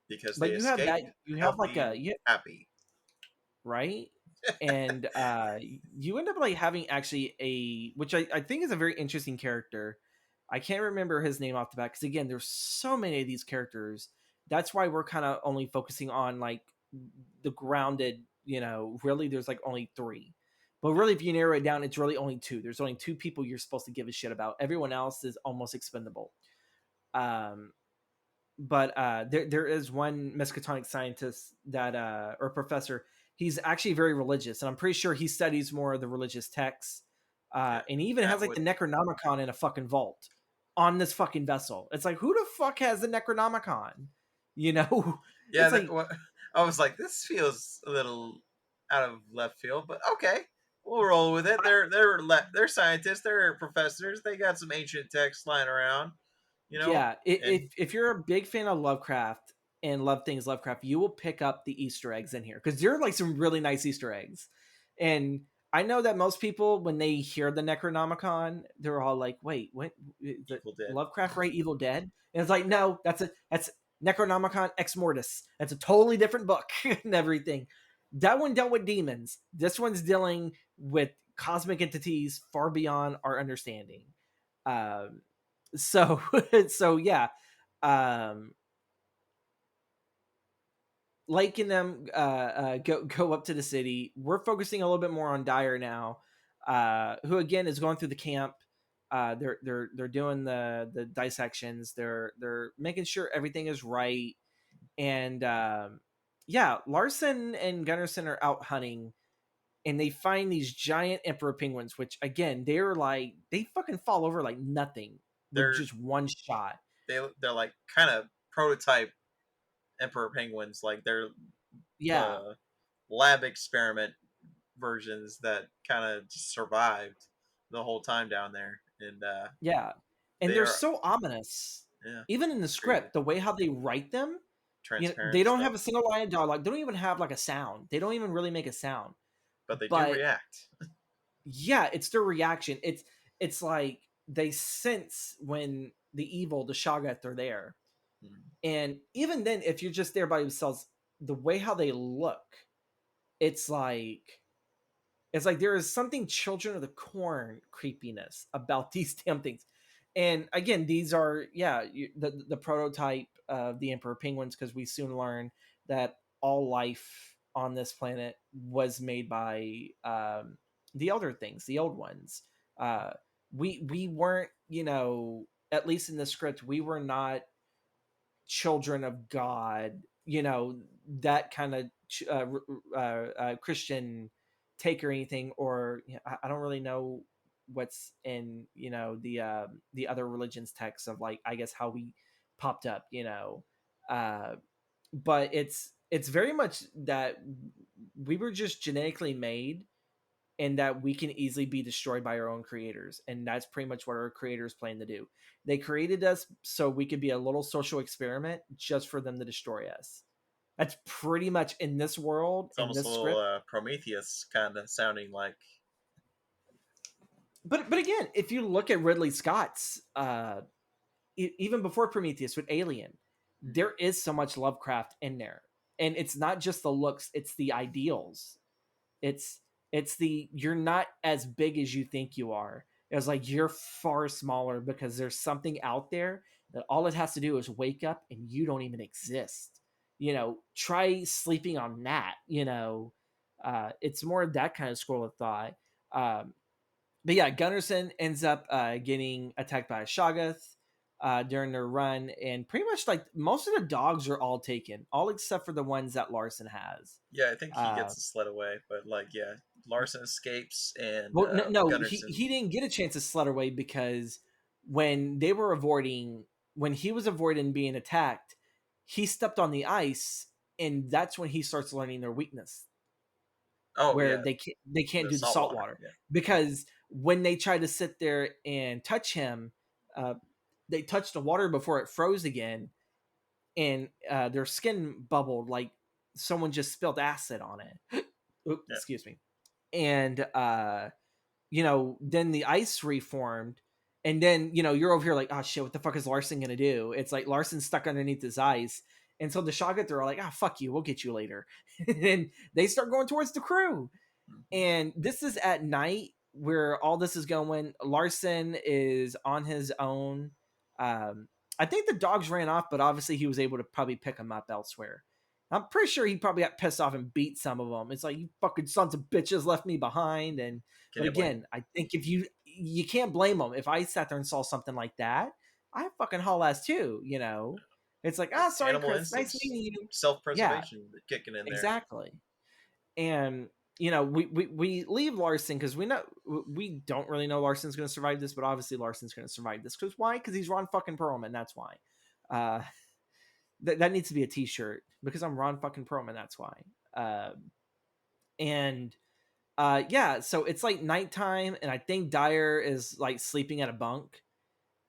Because But they escaped you have like healthy and happy. right, and you end up like having actually which I think is a very interesting character. I can't remember his name off the bat, because again, there's so many of these characters. That's why we're kind of only focusing on like the grounded. Really, there's like only three. But really, if you narrow it down, it's really only two. There's only two people you're supposed to give a shit about. Everyone else is almost expendable. Um, but there is one Miskatonic scientist that or professor. He's actually very religious, and I'm pretty sure he studies more of the religious texts. Yeah, And he even has that like the would. Necronomicon in a fucking vault on this fucking vessel. It's like, who the fuck has the Necronomicon? You know, Yeah, it's like, I was like, this feels a little out of left field, but okay, we'll roll with it. They're scientists, they're professors. They got some ancient texts lying around, you know. yeah, And if you're a big fan of Lovecraft and love things Lovecraft, you will pick up the Easter eggs in here, because there are like some really nice Easter eggs. And I know that most people, when they hear the Necronomicon, they're all like, "Wait, what? The Evil Dead. Lovecraft write Evil Dead?" And it's like, no, that's Necronomicon Ex Mortis. That's a totally different book and everything. That one dealt with demons. This one's dealing with cosmic entities far beyond our understanding. Um, so so yeah, um, Lake and them go up to the city. We're focusing a little bit more on Dyer now, who again is going through the camp. They're doing the dissections. They're making sure everything is right. And yeah, Larson and Gunnarsson are out hunting, and they find these giant emperor penguins, which again they're like they fucking fall over like nothing with They're just one shot. they're like kind of prototype emperor penguins. Like they're Yeah, the lab experiment versions that kind of survived the whole time down there, and yeah, and they they're are, so ominous. yeah, Even in the crazy, script, the way how they write them, they transparent don't stuff, have a single line of dialogue. They don't even have like a sound. They don't even really make a sound. but they do But react. yeah, it's their reaction. It's like they sense when the evil, the Shoggoth, are there. Mm. And even then, if you're just there by yourselves, the way how they look, it's like it's like there is something Children of the Corn creepiness about these damn things. And again, these are the prototype of the Emperor Penguins, because we soon learn that all life on this planet was made by the elder things, the old ones. Uh, we weren't, at least in the script, we were not children of God, that kind of Christian take or anything, or I don't really know what's in the other religions text of like I guess how we popped up, uh, but it's very much that we were just genetically made and that we can easily be destroyed by our own creators. And that's pretty much what our creators plan to do. They created us so we could be a little social experiment just for them to destroy us. That's pretty much in this world, It's in almost a this little script. Prometheus kind of sounding like. But again, if you look at Ridley Scott's even before Prometheus with Alien, Mhm. there is so much Lovecraft in there. And it's not just the looks, it's the ideals. It's it's the you're not as big as you think you are. It's like you're far smaller because there's something out there that all it has to do is wake up and you don't even exist. Try sleeping on that. It's more of that kind of school of thought. Um, but yeah, Gunnarsson ends up getting attacked by a Shoggoth during their run, and pretty much like most of the dogs are all taken, all except for the ones that Larson has. Yeah, I think he Uh, gets sled away, but like, yeah, Larson escapes and Well, no, Gunnarsson. he didn't get a chance to sled away because when they were avoiding, when he was avoiding being attacked, he stepped on the ice, and that's when he starts learning their weakness, Oh where yeah, they can't the do the salt salt water. water Yeah, because when they tried to sit there and touch him, uh, they touched the water before it froze again, and their skin bubbled like someone just spilled acid on it. Oops, yeah. excuse me, and then the ice reformed, and then you're over here like, oh shit, what the fuck is Larson gonna do? It's like Larson's stuck underneath this ice, and so the Shoggoth are like, ah, fuck you, we'll get you later, and they start going towards the crew. Mhm. And this is at night where all this is going. Larson is on his own. Um, I think the dogs ran off, but obviously he was able to probably pick them up elsewhere. I'm pretty sure he probably got pissed off and beat some of them. It's like, you fucking sons of bitches left me behind. And Can but you blame him? again, I think if you can't blame them. If I sat there and saw something like that, I fucking haul ass too. It's like, ah, sorry, Animal Chris, nice instincts, meeting you. Yeah, self-preservation kicking in there. exactly. And we leave Larson because we don't really know Larson's going to survive this, but obviously Larson's going to survive this because why? Because he's Ron fucking Perlman. That's why. Uh, that needs to be a T-shirt because I'm Ron fucking Perlman. That's why. Uh, and yeah, so it's like nighttime, and I think Dyer is like sleeping at a bunk,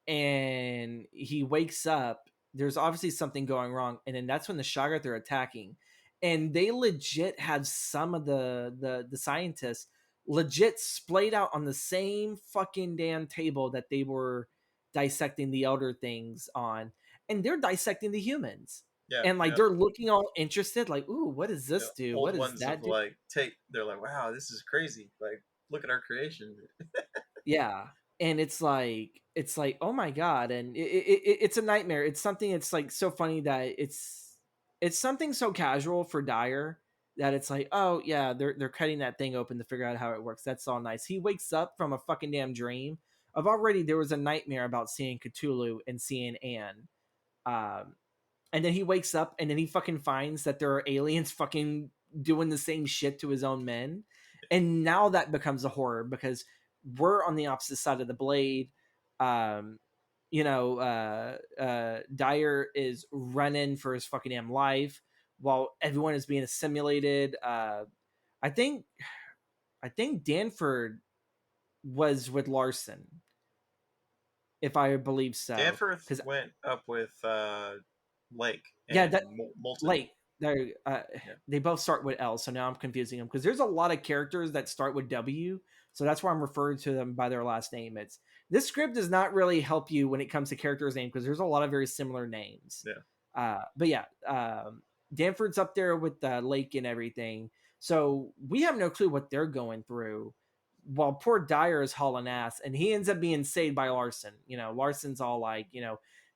and he wakes up. There's obviously something going wrong, and then that's when the Shoggoth are attacking, and they legit had some of the scientists legit splayed out on the same fucking damn table that they were dissecting the elder things on, and they're dissecting the humans, Yeah, and like yeah. they're looking all interested, like, ooh, what does The this do? old What does ones that of do? like take. They're like, wow, this is crazy. Like, look at our creation. Yeah. And it's like, oh my god, and it's a nightmare. It's something. It's like so funny that it's something so casual for Dyer that it's like, oh yeah, they're cutting that thing open to figure out how it works. That's all nice. He wakes up from a fucking damn dream of already there was a nightmare about seeing Cthulhu and seeing Anne. Um, and then he wakes up and then he fucking finds that there are aliens fucking doing the same shit to his own men. And now that becomes a horror because we're on the opposite side of the blade. um Dyer is running for his fucking damn life while everyone is being assimilated. i think I think Danford was with Larson, if I believe so, Danforth because went up with Lake yeah, and that Moulton. like they Yeah, they both start with L, so now I'm confusing them because there's a lot of characters that start with W, so that's why I'm referring to them by their last name. It's This script does not really help you when it comes to characters' name because there's a lot of very similar names. yeah. But yeah, Danford's up there with the lake and everything, so we have no clue what they're going through. While poor Dyer is hauling ass, and he ends up being saved by Larson. Larson's all like,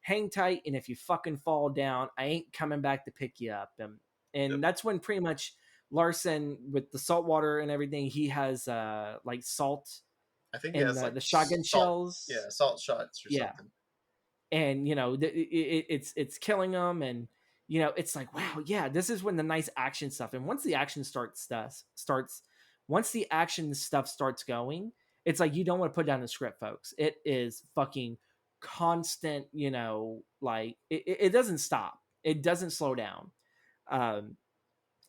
hang tight, and if you fucking fall down, I ain't coming back to pick you up. And Yep. that's when pretty much Larson, with the salt water and everything, he has like salt I think he in has like the shotgun salt. shells. Yeah, salt shots or Yeah, something. and it's killing them, and it's like, wow, yeah, this is when the nice action stuff. And once the action starts once the action stuff starts going, it's like you don't want to put down the script, folks. It is fucking constant. Like it doesn't stop, it doesn't slow down. um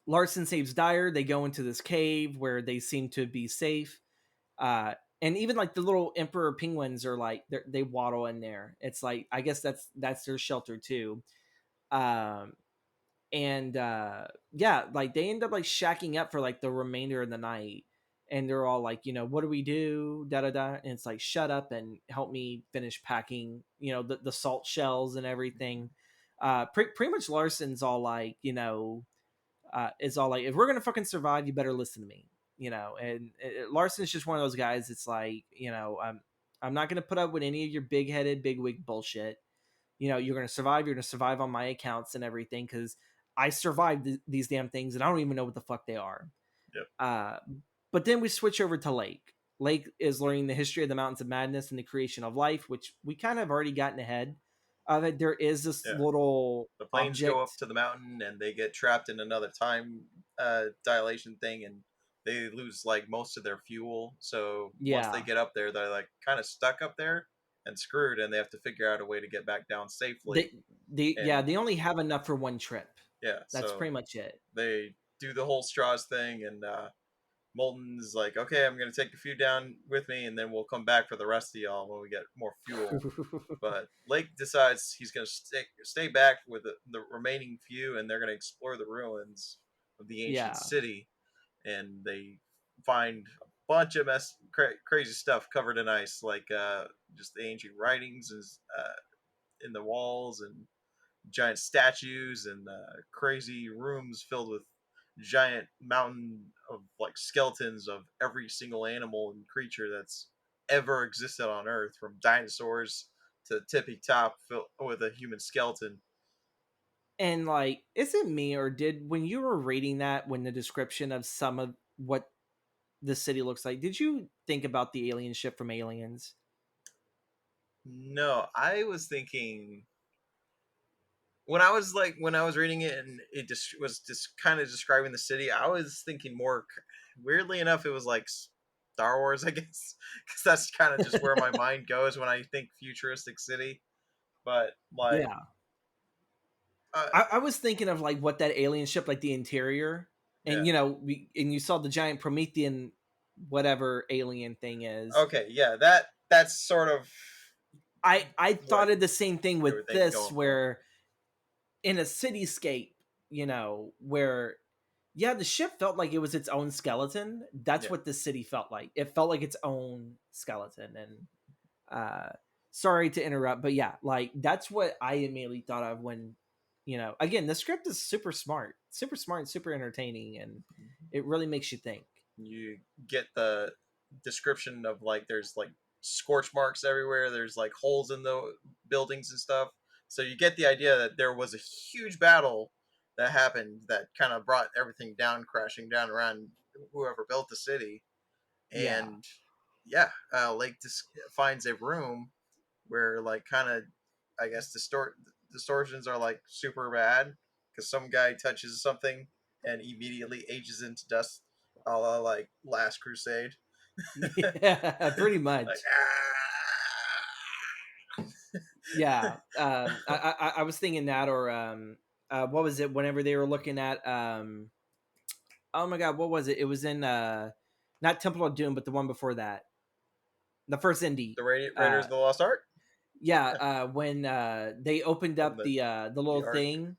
Larson saves Dyer. They go into this cave where they seem to be safe. uh and even like the little emperor penguins are like they waddle in there. It's like, I guess that's their shelter too. um and yeah, like they end up like shacking up for like the remainder of the night, and they're all like, what do we do, da da da, and it's like, shut up and help me finish packing, the salt shells and everything. Pretty much Larson's all like, is all like, if we're gonna fucking survive, you better listen to me. And Larson's just one of those guys. It's like, I'm not gonna put up with any of your big headed, big wig bullshit. You're gonna survive. You're gonna survive on my accounts and everything because I survived these damn things and I don't even know what the fuck they are. Yep. Uh, but then we switch over to Lake. Lake is learning the history of the Mountains of Madness and the creation of life, which we kind of already gotten ahead of it. There is this Yeah. little The planes go up object. to the mountain and they get trapped in another time dilation thing, and they lose like most of their fuel. So once they Yeah, get up there, they're like kind of stuck up there and screwed, and they have to figure out a way to get back down safely. they yeah, And they only have enough for one trip. yeah, That's so pretty much it. they do the whole straws thing, and Molten's like, okay, I'm gonna take a few down with me, and then we'll come back for the rest of y'all when we get more fuel. But Lake decides he's going to stay back with the remaining few, and they're going to explore the ruins of the ancient Yeah. city. And they find a bunch of crazy stuff covered in ice, like just the ancient writings in the walls, and giant statues, and crazy rooms filled with giant mountain of like skeletons of every single animal and creature that's ever existed on Earth, from dinosaurs to tippy top filled with a human skeleton. And like, is it me or did when you were reading that, when the description of some of what the city looks like, did you think about the alien ship from Aliens? No, I was thinking when I was reading it and it just was just kind of describing the city. I was thinking more. Weirdly enough, it was like Star Wars, I guess, because that's kind of just where my mind goes when I think futuristic city. But like, Yeah. uh, I was thinking of like what that alien ship, like the interior, and yeah, and you saw the giant Promethean, whatever alien thing is. okay, yeah, that's sort of I what thought of the same thing they with were thinking this, going for. where in a cityscape, where yeah, the ship felt like it was its own skeleton. That's Yeah, what the city felt like. It felt like its own skeleton. And sorry to interrupt, but yeah, like that's what I immediately thought of when, again, the script is super smart and super entertaining, and it really makes you think. you get description of like there's like scorch marks everywhere. There's like holes in the buildings and stuff. So you get the idea that there was a huge battle that happened that kind of brought everything down, crashing down around whoever built the city. Yeah. And yeah, Lake finds a room where like kind of, I guess, distortions are like super bad because some guy touches something and immediately ages into dust, a la like Last Crusade. Yeah, pretty Like, much. Yeah. I was thinking that, or what was it? Whenever they were looking at oh my god, what was it? It was in not Temple of Doom, but the one before that, the first indie. the Raiders of the Lost Ark. Yeah, when they opened From up the the little Ark. thing,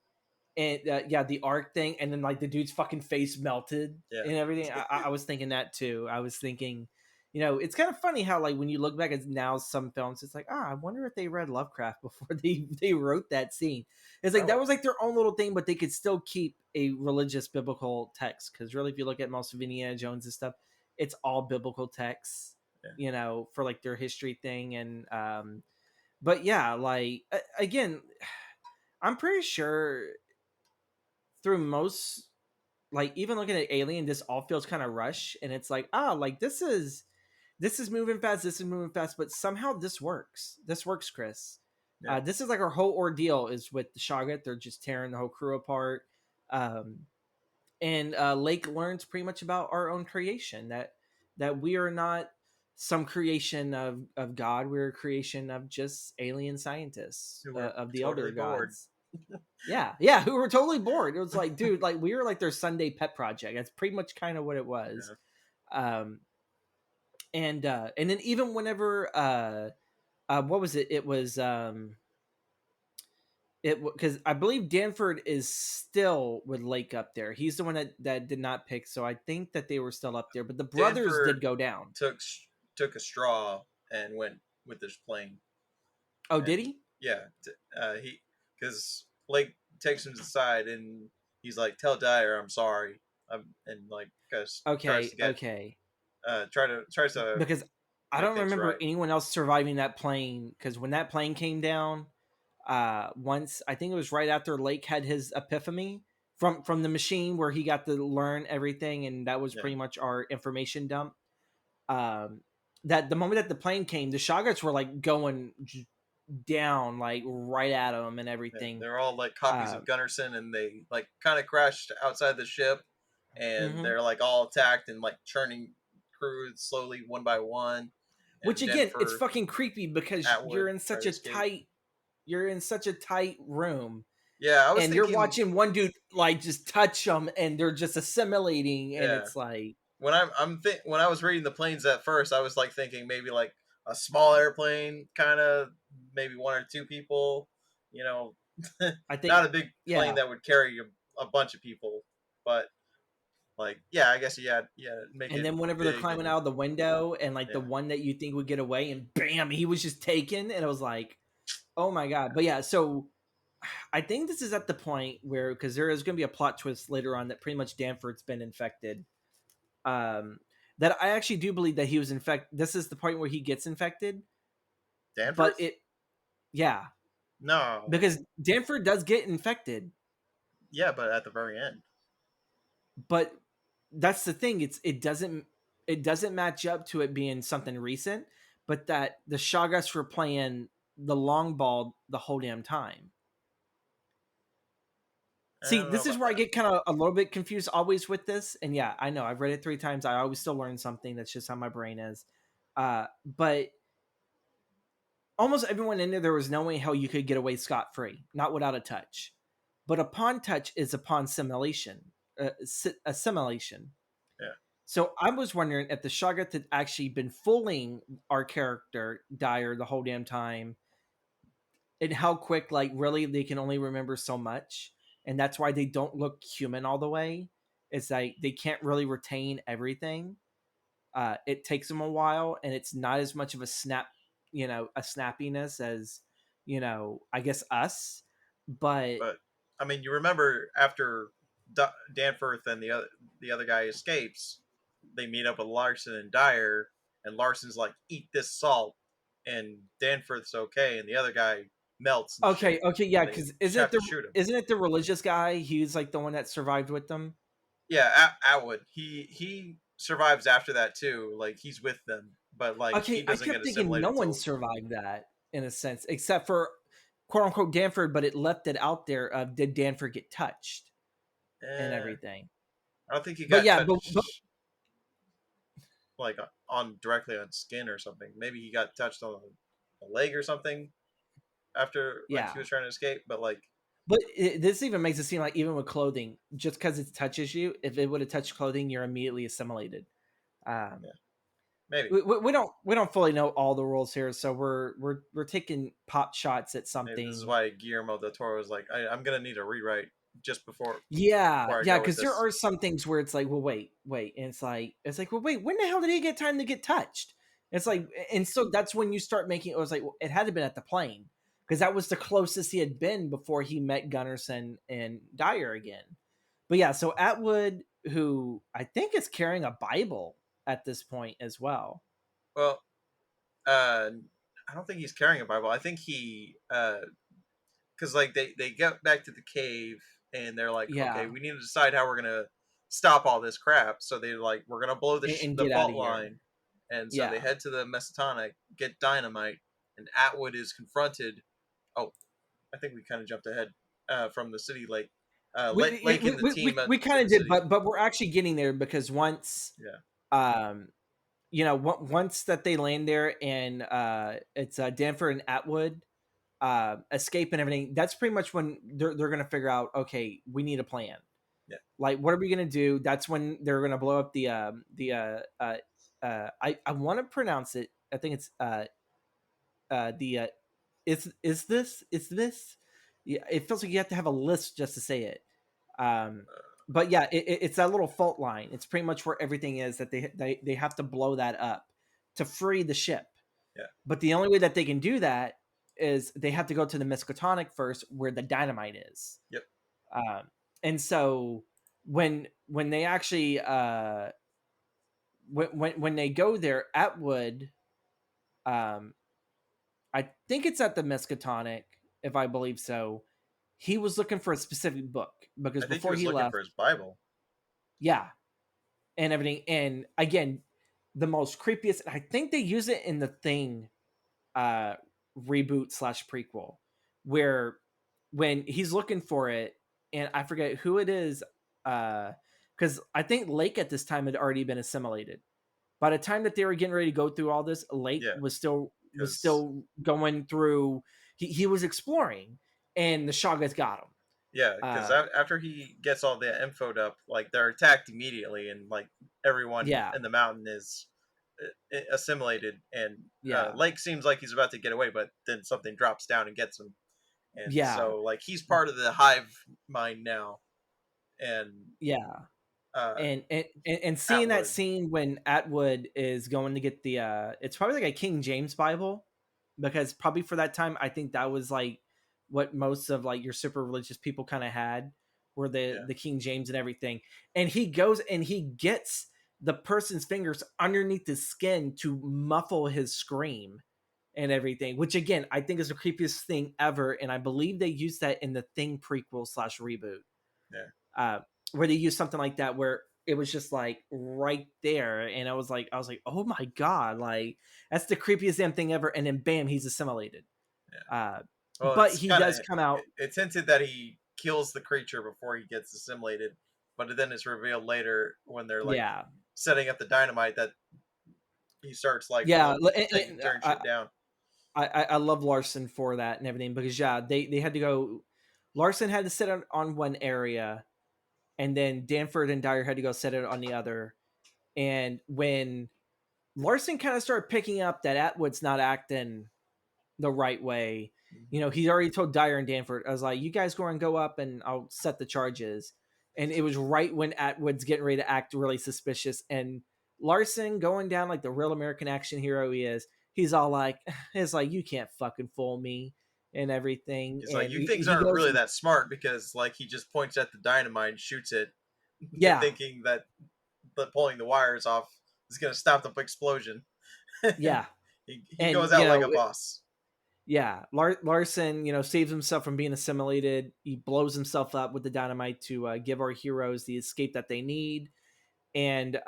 and yeah, the arc thing, and then like the dude's fucking face melted Yeah. and everything. I was thinking that too. I was thinking, it's kind of funny how like when you look back at now some films, it's like, I wonder if they read Lovecraft before they wrote that scene. It's like that Probably. was like their own little thing, but they could still keep a religious biblical text, because really, if you look at most of Indiana Jones and stuff, it's all biblical texts. Yeah. For like their history thing, and but yeah, like again, I'm pretty sure through most, like even looking at Alien, this all feels kind of rush, and it's like, like this is moving fast, this is moving fast, but somehow this works. This works, Chris. Yeah. This is like our whole ordeal is with the Shoggoth. They're just tearing the whole crew apart. Um, and Lake learns pretty much about our own creation, that we are not some creation of God. We're a creation of just alien scientists, Who were of the elder totally bored. gods. Yeah, who were totally bored. It was like, dude, like we were like their Sunday pet project. That's pretty much kind of what it was. Yeah. Um, and then even whenever what was it? It was it because I believe Danford is still with Lake up there. He's the one that did not pick, so I think that they were still up there. But the brothers Danford did go down. took a straw and went with this plane. Oh, And did he? yeah, he because Lake takes him to the side and he's like, "Tell Dyer I'm sorry," and like cause tries Okay, to get okay. tries to Because I make don't things remember right. anyone else surviving that plane. Because when that plane came down, once I think it was right after Lake had his epiphany from the machine where he got to learn everything, and that was Yeah, pretty much our information dump. Um, that the moment that the plane came, the Shoggoths were like going down like right at him and yeah. everything. They're all like copies Uh, of Gunnarsson, and they like kind of crashed outside the ship, and mhm. they're like all attacked and like churning crews slowly one by one. Which And again, it's Denver fucking creepy because Atwood try to escape. you're in such a tight room, Yeah, I was and you're thinking. watching one dude like just touch them and they're just assimilating, and Yeah, it's like, when I was reading the planes at first, I was like thinking maybe like a small airplane, kind of maybe one or two people, you know, I think, not a big plane yeah. that would carry a bunch of people, but like yeah, I guess yeah, make And it then whenever they're big climbing and out of the window, and like the yeah, one that you think would get away, and bam, he was just taken, and it was like, oh my god. But yeah, so I think this is at the point where, because there is going to be a plot twist later on that pretty much Danford's been infected. Um, that I actually do believe that he was infected. This is the point where he gets infected, but Danforth. yeah, No, because Danford does get infected, yeah, but at the very end, but that's the thing. It doesn't match up to it being something recent, but that the Shoggoths were playing the long ball the whole damn time. I See, don't know this is about where I that. get kind of a little bit confused always with this. And yeah, I know I've read it 3 times. I always still learn something. That's just how my brain is. But almost everyone in there was no way how you could get away scot free, not without a touch. But upon touch is upon simulation, assimilation. Yeah, So I was wondering if the Shoggoth had actually been fooling our character Dyer the whole damn time, and how quick, like, really they can only remember so much, and that's why they don't look human all the way. It's like they can't really retain everything. It takes them a while, and it's not as much of a a snappiness as, I guess us. But but I mean, you remember after Danforth and the other guy escapes, they meet up with Larson and Dyer, and Larson's like, "Eat this salt," and Danforth's okay, and the other guy melts and shit, Okay, yeah, and they because have to shoot him. isn't it the religious guy? He's like the one that survived with them. Yeah, Atwood. He survives after that too. Like he's with them, but like he Okay, I doesn't get kept thinking no assimilated one until survived that in a sense, except for quote unquote Danford, but it left it out there of did Danford get touched and eh, everything. I don't think he But got yeah, but touched like on directly on skin or something. Maybe he got touched on a leg or something after like he yeah. was trying to escape. But like, But this even makes it seem like even with clothing, just because it touches you, if it would have touched clothing, you're immediately assimilated. Um, yeah, maybe we don't fully know all the rules here, so we're taking pot shots at maybe this is something. why Guillermo del Toro was like, I'm gonna need a rewrite just Yeah, before I yeah, go with because there this. are some things where it's like, well, wait, and it's like, well, wait, when the hell did he get time to get touched? It's Yeah. like, and so that's when you start making. It was like, well, it had to have been at the plane because that was the closest he had been before he met Gunnarsson and Dyer again. But yeah, so Atwood, who I think is carrying a Bible at this point as well. Well, I don't think he's carrying a Bible. I think he because like they get back to the cave and they're like, okay, Yeah, we need to decide how we're gonna stop all this crap. So they're like, we're gonna blow and the get out of fault here. line, and so they Yeah, head to the Mesotonic, get dynamite, and Atwood is confronted. Oh, I think we kind of jumped ahead from the city lake. we Lake we and the we, team we, we in kind the of did, city. but we're actually getting there because once Yeah, um once that they land there and it's Danford and Atwood escape and everything, that's pretty much when they're gonna figure out, okay, we need a plan. yeah. Like, what are we gonna do? That's when they're gonna blow up I want to pronounce it. I think it's the is this yeah, it feels like you have to have a list just to say it. um but yeah, it's that little fault line. It's pretty much where everything is that they have to blow that up to free the ship. Yeah. But the only way that they can do that is they have to go to the Miskatonic first, where the dynamite is. Yep. um and so when they actually when they go there, Atwood, um I think it's at the Miskatonic, if I believe so. He was looking for a specific book because I think he before was he looking left, for his Bible. yeah, and everything. And again, the most creepiest, I think they use it in the Thing uh reboot slash prequel, where when he's looking for it, and I forget who it is, because I think Lake at this time had already been assimilated. By the time that they were getting ready to go through all this, Lake Yeah, was because still going through. He was exploring, and the Shoggoths got him. yeah, because Uh, after he gets all the infoed up, like they're attacked immediately, and like everyone yeah, in the mountain is assimilated, and yeah, Lake seems like he's about to get away, but then something drops down and gets him, and yeah, so like he's part of the hive mind now, and yeah. uh, And seeing that Atwood, scene when Atwood is going to get the it's probably like a King James Bible, because probably for that time I think that was like what most of like your super religious people kind of had, were the yeah, the King James and everything. And he goes and he gets the person's fingers underneath his skin to muffle his scream and everything, which again I think is the creepiest thing ever. And I believe they used that in the Thing prequel slash reboot, yeah. uh, where they used something like that, where it was just like right there, and I was like, oh my god, like that's the creepiest damn thing ever. And then bam, he's assimilated. Yeah. Uh, Well, but it's he kind of does come out. it's hinted that he kills the creature before he gets assimilated, but then it's revealed later when they're like Yeah, setting up the dynamite that he starts like yeah, taking turn shit down. I love Larson for that and everything, because yeah, they had to go. Larson had to sit on one area, and then Danford and Dyer had to go sit it on the other. And when Larson kind of started picking up that Atwood's not acting the right way. He already told Dyer and Danford, I was like, you guys go and go up and I'll set the charges. And it was right when Atwood's getting ready to act really suspicious. And Larson, going down like the real American action hero he is, he's all like, it's like, you can't fucking fool me and everything. He's like, And you he, things he aren't goes, really that smart because like he just points at the dynamite and shoots it, yeah, thinking that pulling the wires off is gonna stop the explosion. Yeah, He and goes out like a boss. yeah, Larson, saves himself from being assimilated. He blows himself up with the dynamite to give our heroes the escape that they need. And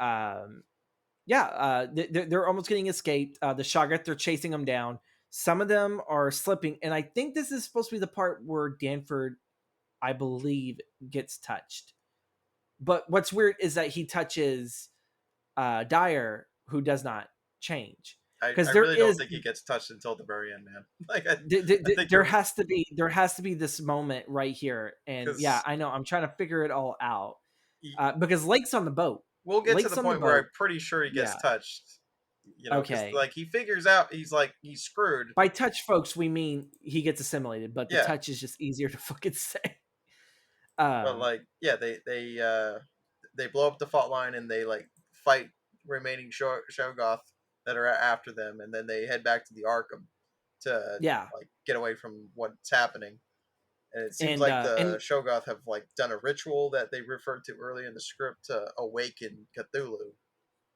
yeah, they're almost getting escaped. The Shoggoth, they're chasing them down. Some of them are slipping, and I think this is supposed to be the part where Danford, I believe, gets touched. But what's weird is that he touches Dyer, who does not change, I because there really don't is think he gets touched until the very end, man. Like I think there you're has to be this moment right here, and yeah, because I know I'm trying to figure it all out because Lake's on the boat. we'll get to the Lake's on the point where boat. I'm pretty sure he gets Yeah. touched. Because Okay. like he figures out he's screwed. By touch, folks, we mean he gets assimilated, but the Yeah, touch is just easier to fucking say. but Um. like yeah, they blow up the fault line and they like fight remaining Shogoth that are after them, and then they head back to the Arkham to Yeah. like get away from what's happening. And it seems And like the and Shogoth have like done a ritual that they referred to early in the script to awaken Cthulhu.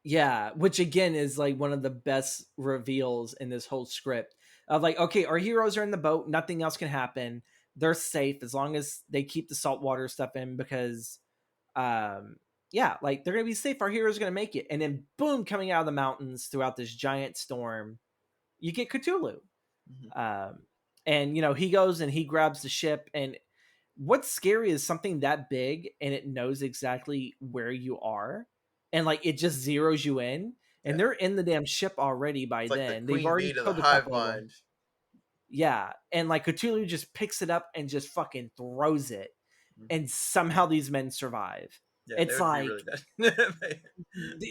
yeah, which again is like one of the best reveals in this whole script of like, okay, our heroes are in the boat, nothing else can happen. They're safe as long as they keep the saltwater stuff in because yeah, like they're gonna be safe. Our heroes are gonna make it. And then boom, coming out of the mountains throughout this giant storm, you get Cthulhu. Mm-hmm. Um and he goes and he grabs the ship, and what's scary is something that big and it knows exactly where you are, and like it just zeroes you in, and Yeah, they're in the damn ship already by it's like the then. They've queen bee already to the killed a hive couple of them. mind. Yeah, and like Cthulhu just picks it up and just fucking throws it, Mm-hmm. and somehow these men survive. Yeah, they It's would be really like dead.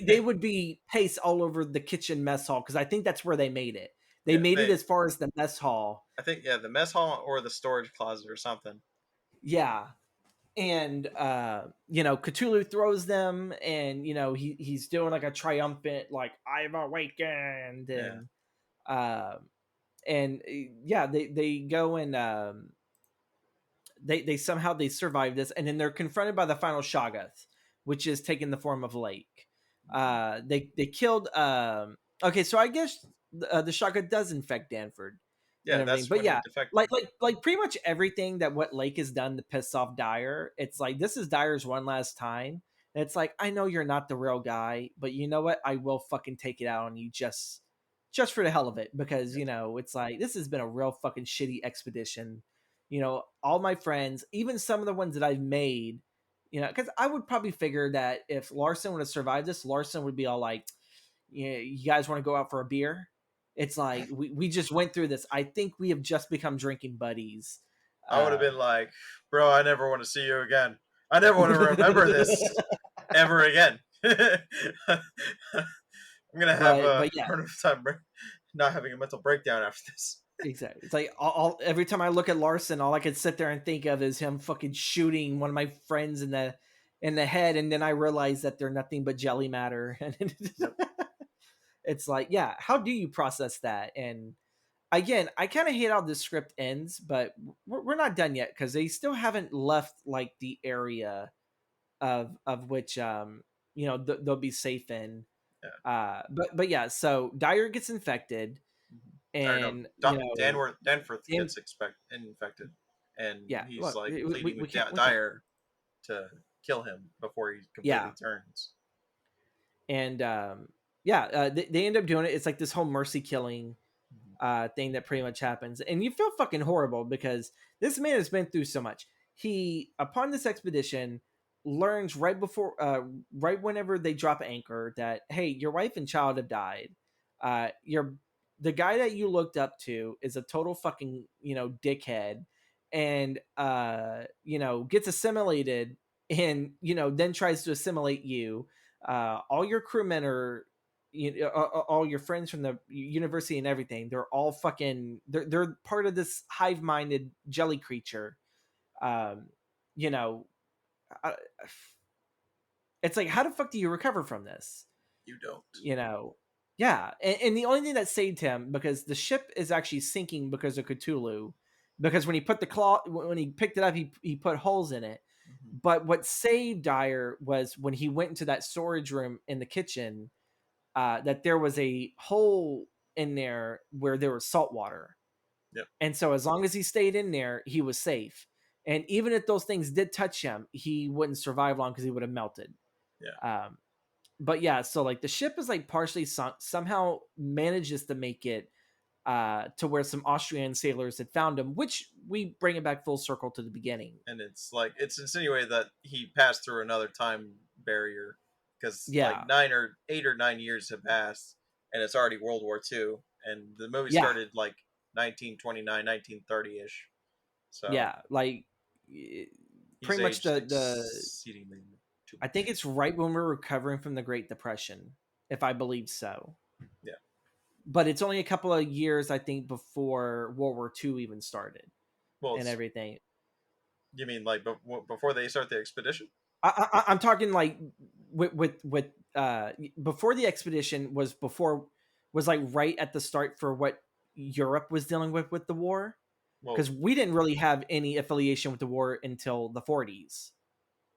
they would be paste all over the kitchen mess hall because I think that's where they made it. They Yeah, made it as far as the mess hall. I think yeah, the mess hall or the storage closet or something. Yeah, and Cthulhu throws them, and he's doing like a triumphant like I've awakened, Yeah. um and yeah, they go and they somehow they survive this, and then they're confronted by the final Shoggoth, which is taking the form of Lake. They killed okay, so I guess the Shoggoth does infect Danford and Yeah, everything, that's but when he yeah, defected. like pretty much everything that what Lake has done to piss off Dyer, it's like this is Dyer's one last time. And it's like, I know you're not the real guy, but you know what, I will fucking take it out on you just for the hell of it, because Yeah. it's like this has been a real fucking shitty expedition. All my friends, even some of the ones that I've made, because I would probably figure that if Larson would have survived this, Larson would be all like, yeah, you guys want to go out for a beer? It's like we just went through this. I think we have just become drinking buddies. I would have been Um, like, bro, I never want to see you again. I never want to remember this ever again. I'm gonna have but a yeah, hard enough time not having a mental breakdown after this. exactly. It's like every time I look at Larson, all I could sit there and think of is him fucking shooting one of my friends in the head, and then I realize that they're nothing but jelly matter. And Yep. it's like, yeah, how do you process that? And again, I kind of hate how this script ends, but we're not done yet because they still haven't left like the area of which they'll be safe in. Yeah. But yeah, so Dyer gets infected, Or no, and Danforth Dan, gets infected, and yeah, he's look, like we, pleading we with can't we can't Dyer to kill him before he yeah. completely turns. And yeah, they end up doing it. It's like this whole mercy killing Mhm. thing that pretty much happens, and you feel fucking horrible because this man has been through so much. He, upon this expedition, learns right whenever they drop anchor that hey, your wife and child have died. Your the guy that you looked up to is a total fucking dickhead, and gets assimilated, and then tries to assimilate you. All your crewmen are all your friends from the university and everything, they're all fucking they're part of this hive-minded jelly creature. um you know I, it's like, how the fuck do you recover from this? You don't. you know yeah, and the only thing that saved him, because the ship is actually sinking because of Cthulhu, because when he picked it up, he put holes in it. Mhm. But what saved Dyer was when he went into that storage room in the kitchen. that there was a hole in there where there was salt water. Yep. And so as long as he stayed in there, he was safe. And even if those things did touch him, he wouldn't survive long because he would have melted. Yeah. But yeah, so like the ship is like partially sunk, somehow manages to make it to where some Austrian sailors had found him, which we bring it back full circle to the beginning. And it's like it's insinuated that he passed through another time barrier because like Yeah. 8 or 9 years have passed, and it's already World War II, and the movie Yeah. started like 1929, 1930 ish. So Yeah. Like he's pretty much aged the exceedingly too I think much. it's right when we're recovering from the Great Depression, if I believe so. Yeah. But it's only a couple of years, I think, before World War II even started Well, and it's, everything. you mean like before they start the expedition? I'm talking like with before the expedition was like right at the start for what Europe was dealing with the war, Well, because we didn't really have any affiliation with the war until the 40s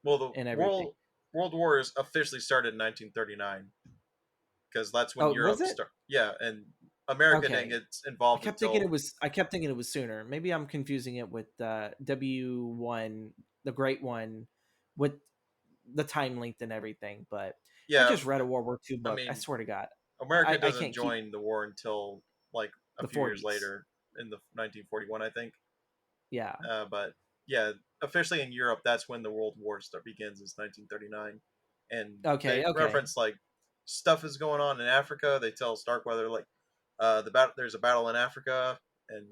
the and everything. World War is officially started in 1939 because that's when Oh, was Europe it? start. Yeah, and America didn't Okay. get involved until I kept thinking it was sooner. Maybe I'm confusing it with W1, the Great One, with the time length and everything. But I yeah. just read a World War II I book. I mean, swear to God, America I doesn't can't keep join the war until like a the few years 40s. later in the 1941, I think. Yeah. But yeah, officially in Europe, that's when the World War begins. Is 1939, and Okay. they Okay. reference like stuff is going on in Africa. They tell Starkweather like there's a battle in Africa, and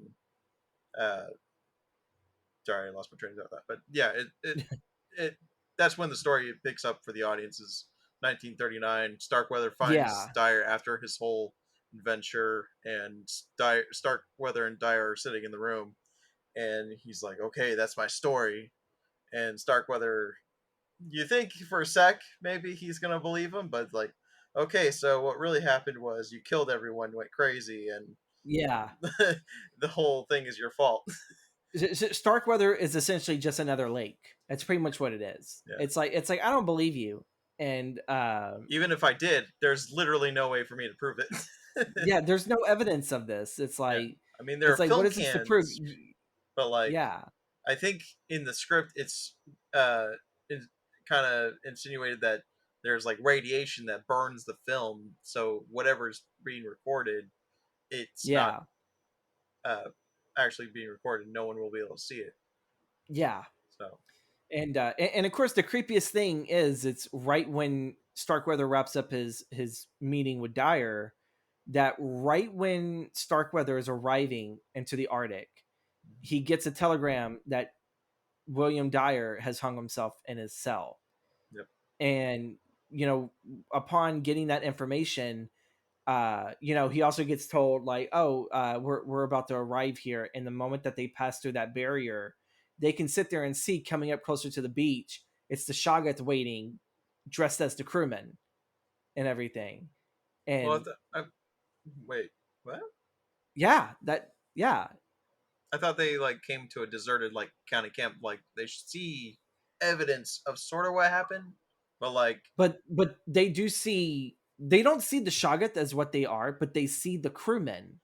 uh, sorry, I lost my train of thought. But yeah, it that's when the story picks up for the audience. Is 1939. Starkweather finds Yeah. Dyer after his whole adventure, and Starkweather and Dyer are sitting in the room, and he's like, "Okay, that's my story." And Starkweather, you think for a sec maybe he's gonna believe him, but like, okay, so what really happened was you killed everyone, went crazy, and Yeah. the whole thing is your fault. Starkweather is essentially just another lake. That's pretty much what it is. Yeah. It's like I don't believe you, and Even if I did, there's literally no way for me to prove it. yeah, there's no evidence of this. Yeah. I mean, there are What film is this to prove? cans, but like, Yeah. I think in the script, uh, it's kind of insinuated that there's like radiation that burns the film, so whatever's being recorded, it's not Yeah. uh, actually being recorded. No one will be able to see it. Yeah. So And of course the creepiest thing is it's right when Starkweather wraps up his meeting with Dyer, that right when Starkweather is arriving into the Arctic, he gets a telegram that William Dyer has hung himself in his cell. yep. And you know, upon getting that information, you know, he also gets told like, oh, we're about to arrive here. And the moment that they pass through that barrier, they can sit there and see coming up closer to the beach, it's the Shoggoth waiting, dressed as the crewman and everything. Well, And wait, what? yeah, I thought they like came to a deserted like county camp. Like they see evidence of sort of what happened, but like but they do see, they don't see the Shoggoth as what they are, but they see the crewmen.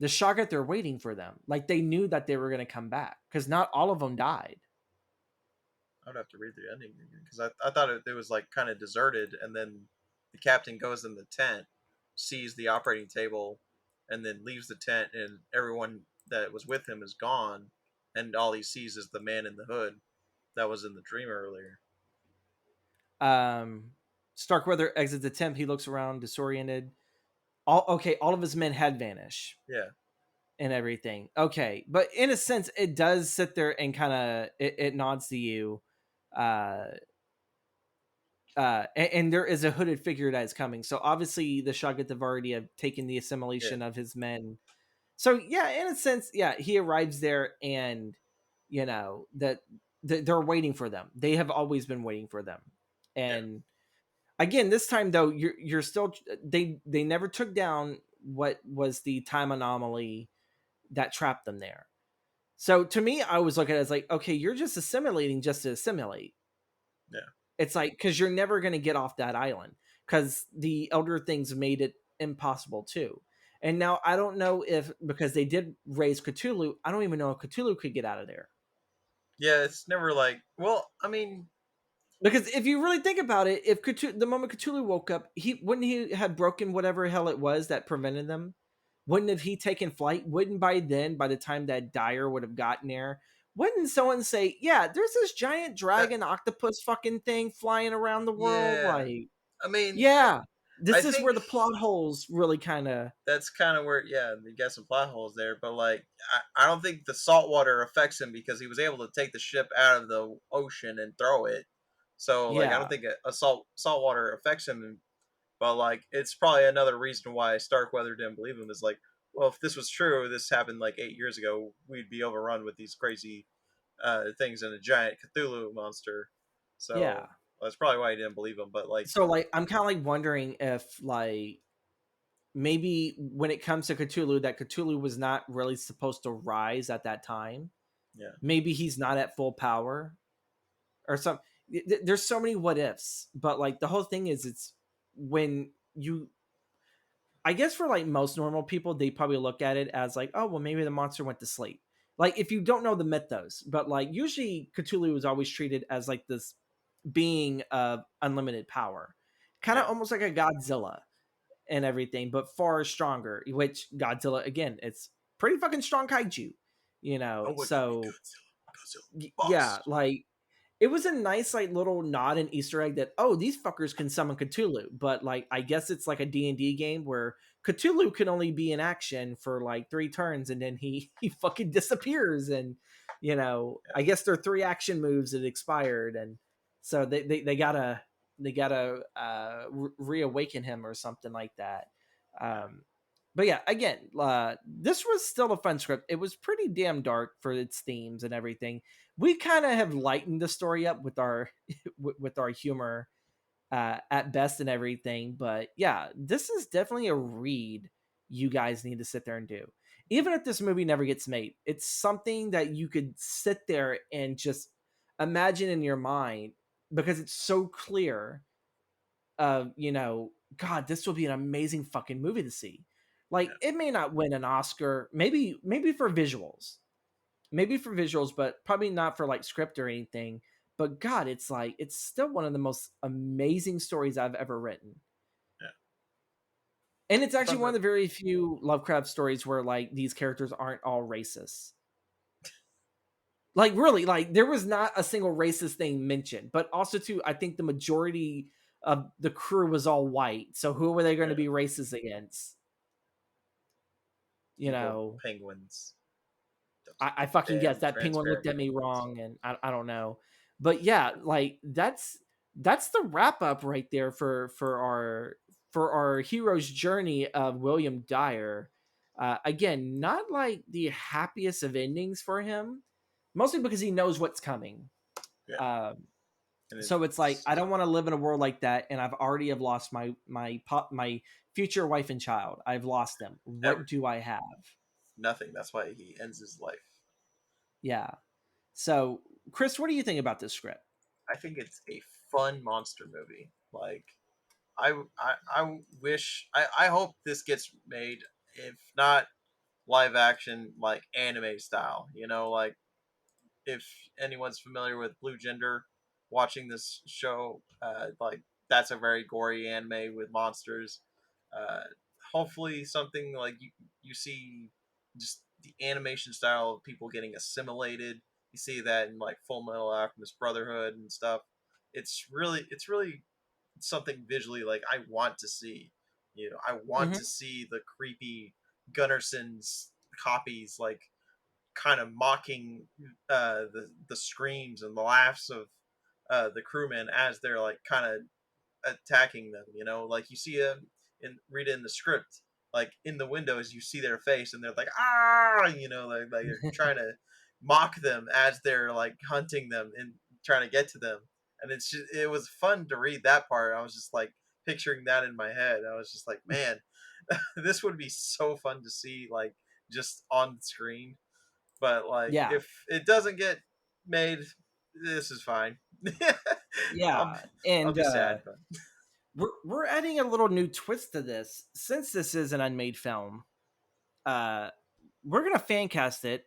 The Shoggoth are waiting for them. Like they knew that they were going to come back because not all of them died. I would have to read the ending again because I thought it was like kind of deserted, and then the captain goes in the tent, sees the operating table, and then leaves the tent, and everyone that was with him is gone, and all he sees is the man in the hood that was in the dream earlier. Um, Starkweather exits the tent. He looks around, disoriented. All of his men had vanished Yeah, and everything. Okay, but in a sense, it does sit there and kind of it nods to you. Uh, and there is a hooded figure that is coming. So obviously, the Shoggoth have already have taken the yeah, assimilation of his men. So yeah, in a sense, yeah, he arrives there, and you know that they're waiting for them. They have always been waiting for them, yeah, and again this time though you're still, they never took down what was the time anomaly that trapped them there. So to me I was looking at it as like, okay, you're just assimilating just to assimilate. yeah. It's like, because you're never going to get off that island. because the elder things made it impossible too. And now I don't know if, because they did raise Cthulhu, I don't even know if Cthulhu could get out of there. Yeah, it's never like, well, I mean, Because if you really think about it, if Cthulhu, the moment Cthulhu woke up, he wouldn't he have broken whatever hell it was that prevented them? Wouldn't have he taken flight? Wouldn't by then, by the time that Dyer would have gotten there, wouldn't someone say, "Yeah, there's this giant that, dragon octopus fucking thing flying around the world"? yeah, Like, I mean, yeah, I this is think where the plot holes really kind of, that's kind of where, yeah, you got some plot holes there, but like, I don't think the salt water affects him because he was able to take the ship out of the ocean and throw it. So like, I don't yeah, think a salt water affects him. But like, it's probably another reason why Starkweather didn't believe him. Is like, well, if this was true, this happened like 8 years ago. We'd be overrun with these crazy things and a giant Cthulhu monster. yeah. So that's probably why he didn't believe him. But like, So like, I'm kind of like wondering if like maybe when it comes to Cthulhu, that Cthulhu was not really supposed to rise at that time. yeah, Maybe he's not at full power or some. There's so many what ifs, but like the whole thing is, it's when you. I guess for like most normal people, they probably look at it as like, oh well, maybe the monster went to sleep. Like if you don't know the mythos, but like usually Cthulhu is always treated as like this being of unlimited power, kind of yeah. almost like a Godzilla and everything, but far stronger. Which Godzilla, again, it's pretty fucking strong kaiju, you know. No one can be So Godzilla. Godzilla yeah, boss. like it was a nice like little nod and Easter egg that, oh, these fuckers can summon Cthulhu, but like I guess it's like a D&D game where Cthulhu can only be in action for like 3 turns and then he he fucking disappears, and you know Yeah, I guess their 3 action moves had expired, and so they gotta reawaken him or something like that. yeah, Um, but yeah, again, this was still a fun script. It was pretty damn dark for its themes and everything. We kind of have lightened the story up with our with our humor at best and everything, but yeah, this is definitely a read you guys need to sit there and do. Even if this movie never gets made, it's something that you could sit there and just imagine in your mind, because it's so clear of, you know, god, this will be an amazing fucking movie to see. Like yeah. it may not win an Oscar, maybe for visuals, but probably not for like script or anything. But God, it's like it's still one of the most amazing stories I've ever written. Yeah. And it's actually Fun one of movie. the very few Lovecraft stories where like these characters aren't all racist. Like really, like there was not a single racist thing mentioned. But also too, I think the majority of the crew was all white. So who were they going to Yeah. be racist against? You Evil know, penguins. Those I fucking guess damn that penguin transparent looked at me penguins. wrong, and I don't know, but yeah, like that's the wrap up right there for our hero's journey of William Dyer. Again, not like the happiest of endings for him, mostly because he knows what's coming. Yeah, Um, and so it's like it's I don't want to live in a world like that, and I've already have lost my future wife and child. I've lost them. What ever do I have? nothing. That's why he ends his life. Yeah. So, Chris, what do you think about this script? I think it's a fun monster movie. Like I wish I hope this gets made. If not live action, like anime style. You know, like if anyone's familiar with Blue Gender, watching this show, like that's a very gory anime with monsters. Uh, Hopefully, something like you see just the animation style of people getting assimilated. You see that in like Full Metal Alchemist Brotherhood and stuff. It's really something visually like I want to see. You know, I want to Hmm. see the creepy Gunnarson's copies like kind of mocking the screams and the laughs of the crewmen as they're like kind of attacking them. You know, like you see them and read it in the script, like in the windows, you see their face and they're like ah, you know, like they're trying to mock them as they're like hunting them and trying to get to them. And it was fun to read that part. I was just like picturing that in my head. I was just like, man, this would be so fun to see like just on the screen. But like, Yeah, if it doesn't get made, this is fine. I'll be, yeah, I'll and be sad, but we're adding a little new twist to this. Since this is an unmade film, uh, we're gonna fan cast it.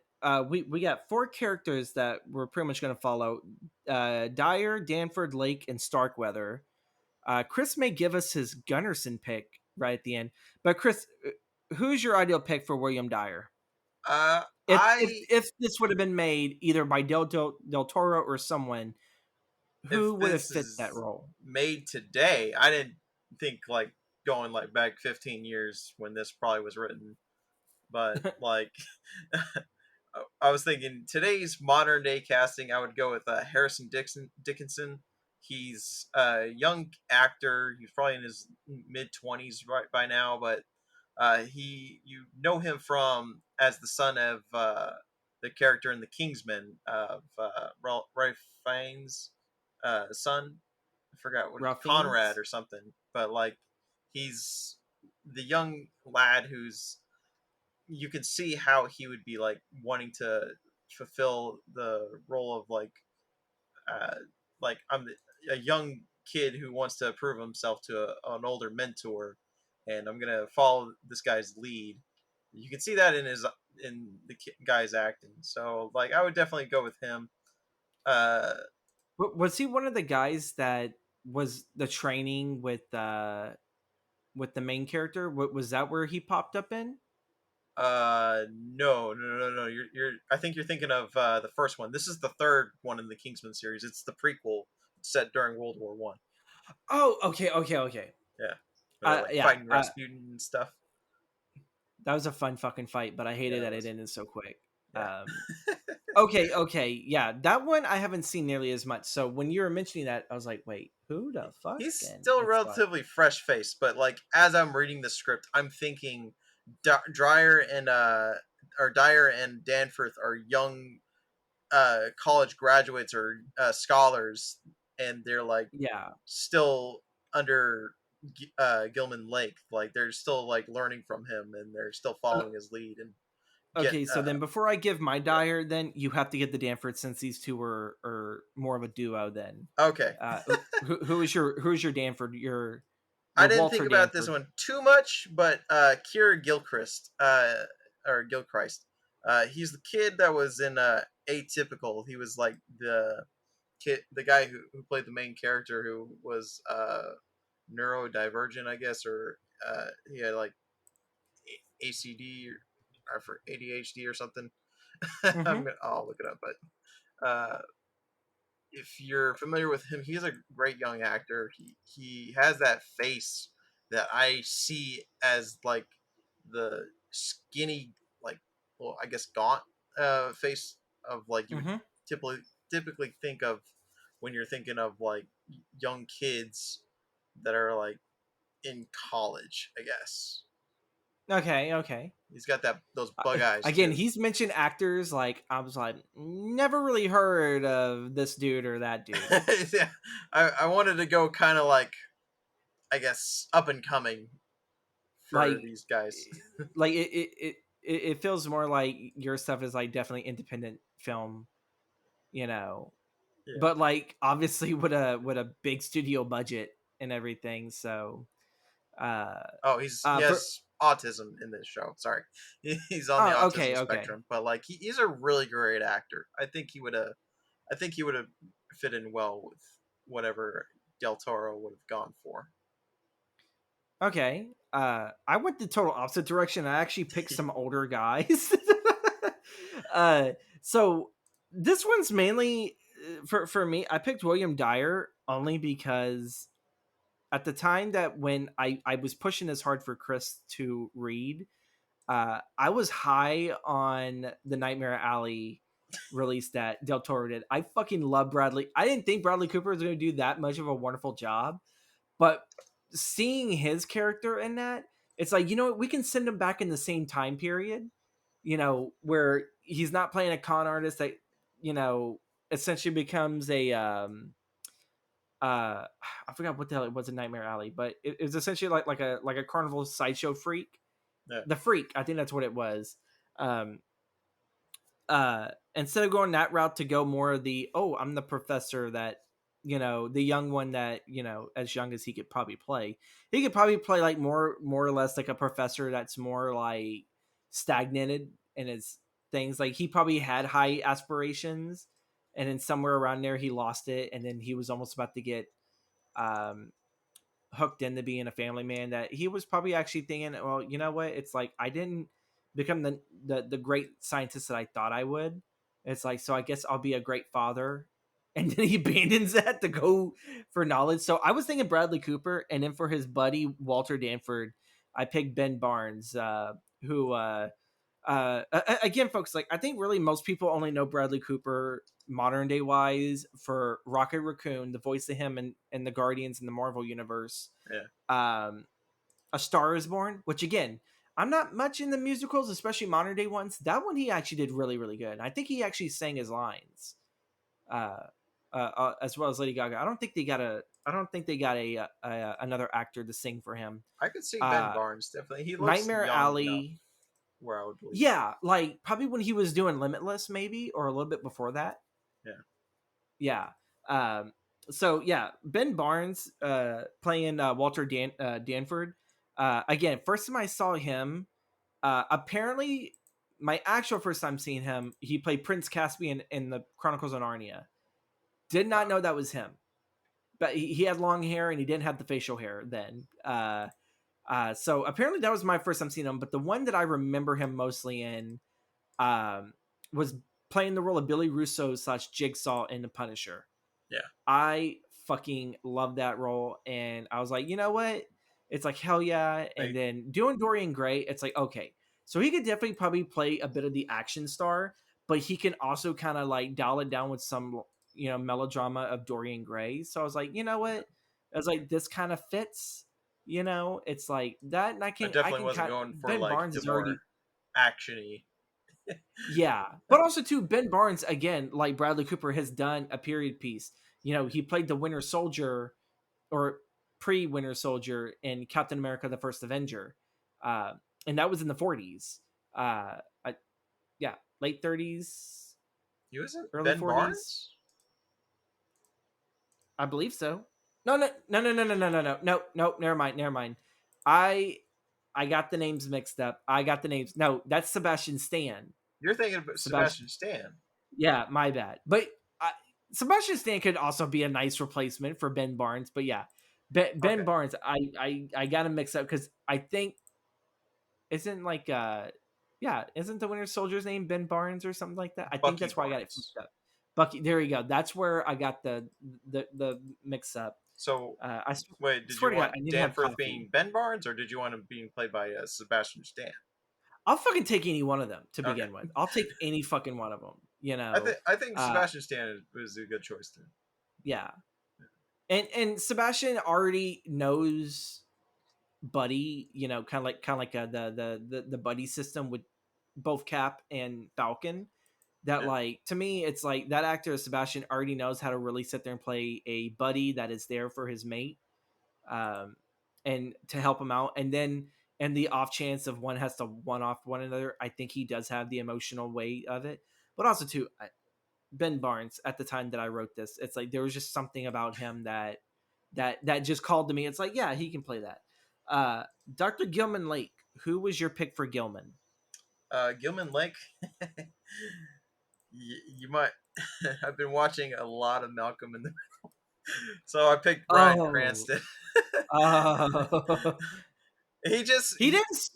We got four characters that we're pretty much gonna follow: Dyer, Danford, Lake, and Starkweather. Chris may give us his Gunnarsson pick right at the end, but Chris, who's your ideal pick for William Dyer? Uh, If I if this would have been made either by Del Toro or someone, if who would have this fit that is role? made today, I didn't think like going like back 15 years when this probably was written, but like I was thinking today's modern day casting, I would go with Harrison Dickinson. He's a young actor. He's probably in his mid 20s right by now, but he you know him from as the son of the character in the Kingsman of Ralph Fiennes' son. I forgot what Ralph Conrad Fiennes? or something, but like he's the young lad who's you can see how he would be like wanting to fulfill the role of uh I'm a young kid who wants to prove himself to an older mentor, and I'm gonna follow this guy's lead. You can see that in the guy's acting, so like I would definitely go with him. uh Was he one of the guys that was the training with the main character? Was that where he popped up in? no, no. You're I think you're thinking of the first one. This is the third one in the Kingsman series. It's the prequel set during World War I. Oh, okay. Yeah, where they're like Yeah. fighting Rasputin and stuff. That was a fun fucking fight, but I Yeah, hated that that it was. ended so quick. Yeah. Okay, yeah, that one I haven't seen nearly as much. So when you were mentioning that, I was like, wait, who the fuck? He's And still it's like, relatively fresh faced, but like as I'm reading the script, I'm thinking Dryer and or Dyer and Danforth are young college graduates or scholars, and they're like yeah. still under Gilman Lake. Like they're still like learning from him, and they're still Uh, following his lead and get okay, so then before I give my yeah. Dyer, then you have to get the Danford since these two are more of a duo. Then, Okay. who is your Danford? I Your didn't think Walter about this Danford. one too much, but Kira Gilchrist, or Gilchrist, he's the kid that was in Atypical. He was like the guy who played the main character, who was neurodivergent, I guess, or he had like ACD or for ADHD or something. Mm-hmm. I'll look it up, but if you're familiar with him, he's a great young actor. He has that face that I see as like the skinny, like, well, I guess gaunt face of like you would Mm-hmm. typically typically think of when you're thinking of like young kids that are like in college, I guess. Okay. He's got that those bug eyes Again, too. he's mentioned actors like I was like never really heard of this dude or that dude. Yeah, I wanted to go kind of like I guess up and coming for Like these guys. like it feels more like your stuff is like definitely independent film, you know. Yeah. But like obviously with a big studio budget and everything. So uh Oh, he for has autism in this show. Sorry, he's on the autism okay. spectrum, but like he's a really great actor. I think he would have fit in well with whatever Del Toro would have gone for. Okay. I went the total opposite direction. I actually picked some older guys. uh, so this one's mainly for me. I picked William Dyer only because at the time that when I was pushing this hard for Chris to read, I was high on the Nightmare Alley release that Del Toro did. I fucking love Bradley. I didn't think Bradley Cooper was going to do that much of a wonderful job, but seeing his character in that, it's like, you know what, we can send him back in the same time period, where he's not playing a con artist that, you know, essentially becomes a I forgot what the hell it was in Nightmare Alley, but it was essentially like a carnival sideshow freak. Yeah. The freak, I think that's what it was. Um Instead of going that route to go more of the, oh, I'm the professor that the young one that, as young as he could probably play. He could probably play like more or less like a professor that's more like stagnated in his things. Like he probably had high aspirations, and then somewhere around there he lost it, and then he was almost about to get um hooked into being a family man, that he was probably actually thinking, well, you know what? It's like I didn't become the great scientist that I thought I would. It's like, so I guess I'll be a great father. And then he abandons that to go for knowledge. So I was thinking Bradley Cooper, and then for his buddy Walter Danford, I picked Ben Barnes, who again, folks, like I think really most people only know Bradley Cooper modern day wise for Rocket Raccoon, the voice of him in the Guardians in the Marvel universe. Yeah. A Star Is Born, which again, I'm not much in the musicals, especially modern day ones. That one he actually did really, really good. I think he actually sang his lines, uh, as well as Lady Gaga. I don't think they got a another actor to sing for him. I could see Ben Uh, Barnes definitely. He looks Nightmare young enough Alley, where I would believe. yeah, like probably when he was doing Limitless, maybe, or a little bit before that. Yeah. Yeah. Um, so yeah, Ben Barnes playing Walter Danford. Again, first time I saw him, apparently my actual first time seeing him, he played Prince Caspian in the Chronicles of Narnia. Did not know that was him, but he had long hair and he didn't have the facial hair then. So apparently that was my first time seeing him. But the one that I remember him mostly in um, was playing the role of Billy Russo slash Jigsaw in The Punisher. Yeah. I fucking love that role, and I was like, you know what? It's like hell yeah. And Like, then doing Dorian Gray, it's like okay, so he could definitely probably play a bit of the action star, but he can also kind of like dial it down with some melodrama of Dorian Gray. So I was like, you know what? I was like, this kind of fits. It's like that, and I I can I definitely can wasn't kind. going for Ben like Barnes the is more already. actiony. Yeah, but also too, Ben Barnes again, like Bradley Cooper, has done a period piece. He played the Winter Soldier or pre-Winter Soldier in Captain America: The First Avenger, uh, and that was in the 40s. I, yeah, late 30s, He wasn't early Ben 40s, Barnes. I believe so. No, no, no, no, no, no, no, no, no, no, no. Never mind, never mind. I I got the names mixed up. I got the names. No, that's Sebastian Stan. You're thinking of Sebastian. Sebastian Stan. Yeah, my bad. But I, Sebastian Stan could also be a nice replacement for Ben Barnes. But yeah, Ben Okay. Barnes, I got to mix up because I think isn't like yeah, isn't the Winter Soldier's name Ben Barnes or something like that? I think Bucky that's why I got it Barnes. mixed up. Bucky, there you go. That's where I got the mix up. So wait, did Swear you to God, want I need to have Danforth coffee. being Ben Barnes, or did you want him being played by Sebastian Stan? I'll fucking take any one of them to Okay. begin with. I'll take any fucking one of them. I think Uh, Sebastian Stan was a good choice too. yeah, and Sebastian already knows Buddy, kind of like the buddy system with both Cap and Falcon. That Yeah. like to me, it's like that actor Sebastian already knows how to really sit there and play a buddy that is there for his mate, um, and to help him out. And then and the off chance of one has to one off one another, I think he does have the emotional weight of it. But also too, Ben Barnes at the time that I wrote this, it's like there was just something about him that just called to me. It's like, yeah, he can play that. Dr. Gilman Lake, who was your pick for Gilman? Gilman Lake. You might. I've been watching a lot of Malcolm in the. So I picked Bryan Oh, Cranston. oh, he just he didn't.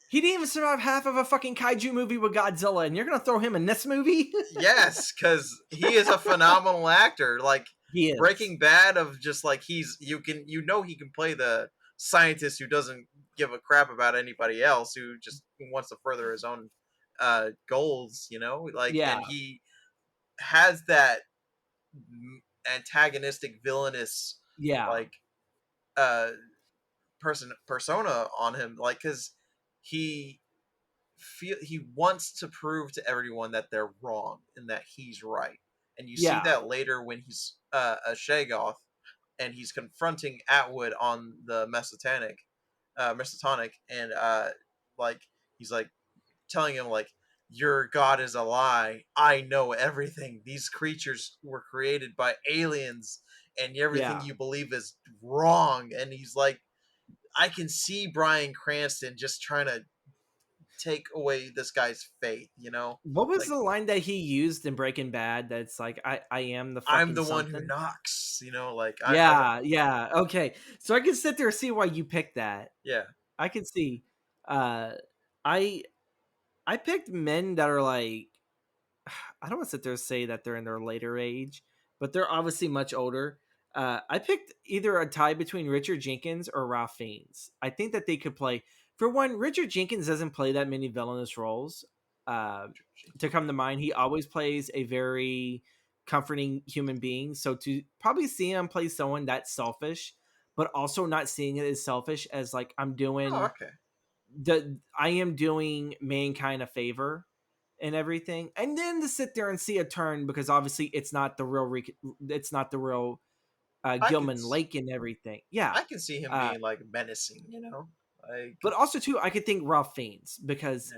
He didn't even survive half of a fucking kaiju movie with Godzilla, and you're gonna throw him in this movie? yes, because he is a phenomenal actor. Like He is. Breaking Bad, of just like he can play the scientist who doesn't give a crap about anybody else, who just wants to further his own goals. Like, and Yeah, he has that antagonistic, villainous, yeah, like uh persona on him, like, because he he wants to prove to everyone that they're wrong and that he's right. And you see yeah, that later when he's a Shagoth and he's confronting Atwood on the Mesotonic, and like he's like telling him like, your god is a lie. I know everything. These creatures were created by aliens, and everything Yeah. you believe is wrong. And he's like, I can see Bryan Cranston just trying to take away this guy's faith, you know? What was Like, the line that he used in Breaking Bad that's like, I am the I'm fucking the one who something? knocks, you know, like I'm Yeah, yeah. Okay. So I can sit there and see why you picked that. yeah. I can see. Uh I I picked men that are like, I don't want to sit there and say that they're in their later age, but they're obviously much older. I picked either a tie between Richard Jenkins or Ralph Fiennes. I think that they could play. For one, Richard Jenkins doesn't play that many villainous roles. Uh, to come to mind, he always plays a very comforting human being. So to probably see him play someone that's selfish, but also not seeing it as selfish as like Oh, okay. I am doing mankind a favor and everything, and then to sit there and see a turn because obviously it's not the real I can Gilman Lake and everything. Yeah, I can see him uh, being like menacing, you know? Like but also too, I could think Ralph Fiennes because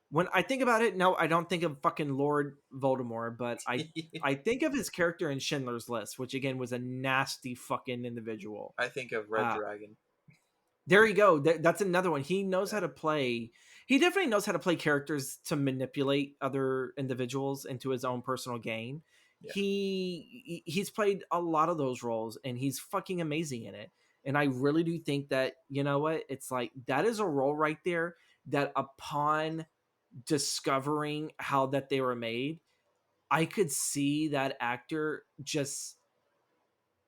when I think about it, no, I don't think of fucking Lord Voldemort, but yeah. I think of his character in Schindler's List, which again was a nasty fucking individual. I think of Red Uh, Dragon. There you go. That's another one. He knows Yeah. how to play. He definitely knows how to play characters to manipulate other individuals into his own personal gain. Yeah. He's played a lot of those roles, and he's fucking amazing in it. And I really do think that, you know what, it's like that is a role right there that upon discovering how that they were made, I could see that actor just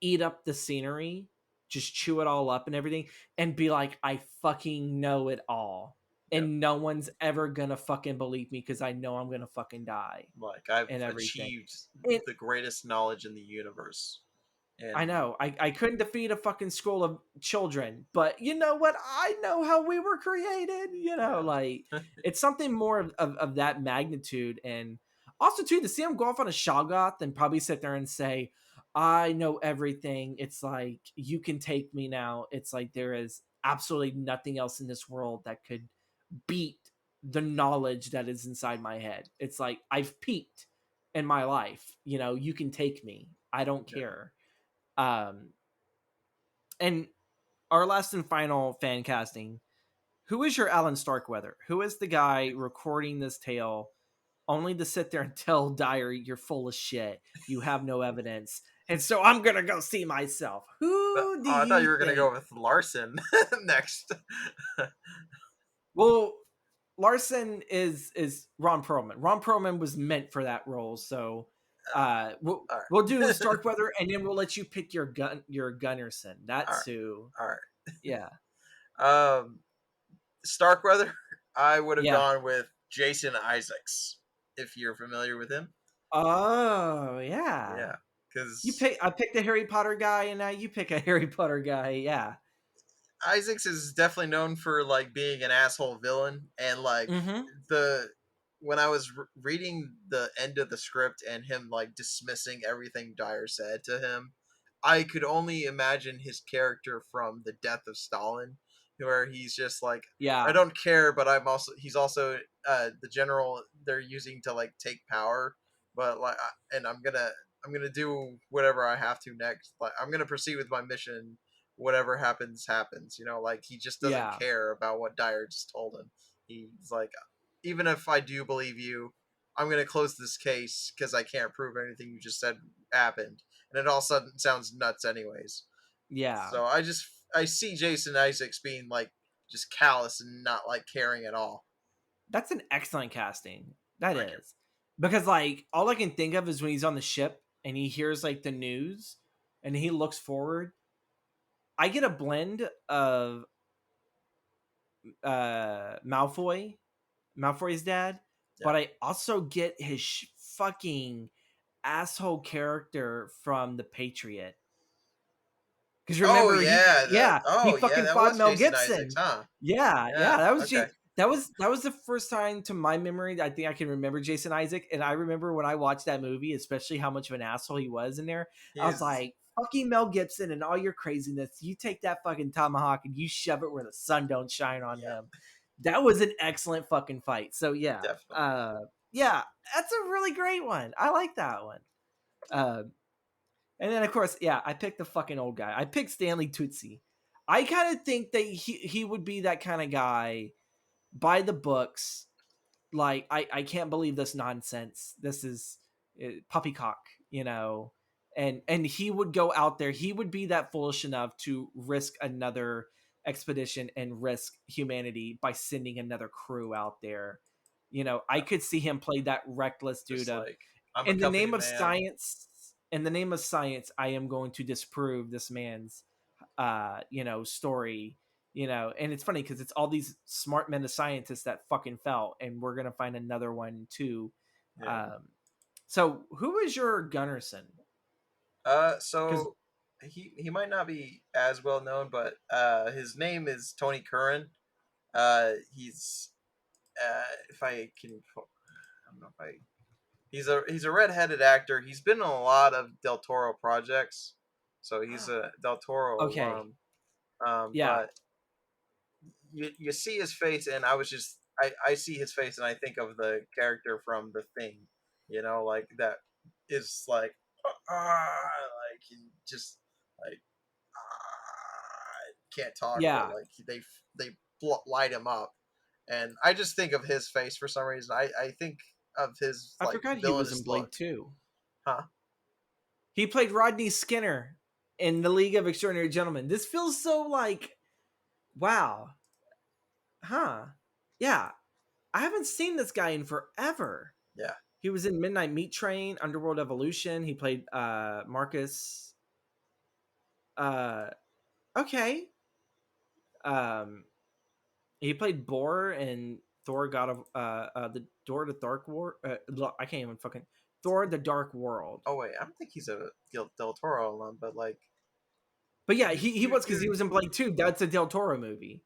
eat up the scenery, just chew it all up and everything, and be like, I fucking know it all. Yeah. And no one's ever gonna fucking believe me because I know I'm gonna fucking die Like I've and everything. achieved And the greatest knowledge in the universe. I And know I couldn't defeat a fucking school of children, but you know what? I know how we were created. You know, yeah. like it's something more of that magnitude, and also too to see him go off on a Shoggoth and probably sit there and say, "I know everything." It's like you can take me now. It's like there is absolutely nothing else in this world that could beat the knowledge that is inside my head. It's like I've peaked in my life. You know, you can take me. I don't Yeah. care. Um, and our last and final fan casting. Who is your Alan Starkweather? Who is the guy recording this tale only to sit there and tell Dyer, you're full of shit. You have no evidence. And so I'm going to go see myself. Oh, Who do I thought you you were gonna think? go with Larson next. Well, Larson is Ron Perlman. Ron Perlman was meant for that role. So All we'll do right. Starkweather and then we'll let you pick your Gunnarsson. All That's right. who. All Yeah. right. Starkweather, I would have Yeah. gone with Jason Isaacs, if you're familiar with him. Oh, yeah. Yeah, because I picked a Harry Potter guy and now you pick a Harry Potter guy. Yeah. Isaacs is definitely known for like being an asshole villain, and like Mhm. the when I was reading the end of the script and him like dismissing everything Dyer said to him, I could only imagine his character from The Death of Stalin, where he's just like, I Yeah. don't care, but he's also the general they're using to like take power, but like, and I'm gonna do whatever I have to next. Like, I'm gonna proceed with my mission. Whatever happens, happens. You know, like he just doesn't Yeah. care about what Dyer just told him. He's like, even if I do believe you, I'm gonna close this case because I can't prove anything you just said happened, and it all sudden sounds nuts, anyways. Yeah. So I see Jason Isaacs being like just callous and not like caring at all. That's an excellent casting. That Thank you. is. Because like all I can think of is when he's on the ship and he hears like the news and he looks forward. I get a blend of Malfoy's dad, Yeah. but I also get his fucking asshole character from The Patriot. Because Oh remember, yeah. he Oh yeah. fucking That fought was Mel Jason Isaacs, Gibson. huh? Yeah, Yeah. that was Okay. that was the first time to my memory that I think I can remember Jason Isaac. And I remember when I watched that movie, especially how much of an asshole he was in there. I was He's like, fucking Mel Gibson and all your craziness. You take that fucking tomahawk and you shove it where the sun don't shine on yeah. him. That was an excellent fucking fight. So yeah, Definitely. yeah, that's a really great one. I like that one. Uh, and then of course, yeah, I picked the fucking old guy. I picked Stanley Tootsie. I kind of think that he would be that kind of guy by the books. Like I can't believe this nonsense. This is puppycock, you know. And he would go out there. He would be that foolish enough to risk another expedition and risk humanity by sending another crew out there. You know, I Yeah. could see him play that reckless dude Just of like I'm a in the company name of man. science. In the name of science, I am going to disprove this man's story, and it's funny because it's all these smart men of scientists that fucking fell, and we're gonna find another one too. Yeah. So who is your Gunnarsson? Because So he might not be as well known, but his name is Tony Curran. He's if I can, I don't know if I. He's a redheaded actor. He's been in a lot of Del Toro projects, so he's a Del Toro okay, alum. yeah, But you see his face, and I see his face, and I think of the character from The Thing, like that is like he just like can't talk, but yeah, like they light him up, and I just think of his face for some reason. I think of his I like forgot he was in villainous Blade look, 2. huh? He played Rodney Skinner in The League of Extraordinary Gentlemen. This feels so like, wow, huh? Yeah, I haven't seen this guy in forever. Yeah. He was in Midnight Meat Train, Underworld Evolution. He played Marcus. Uh, okay. Um, he played Bor in Thor: God of the Door to Dark War. I can't even fucking Thor: The Dark World. Oh wait, I don't think he's a Del Toro alum, but like But yeah, you he you was because he you was in Blade 2. That's a Del Toro movie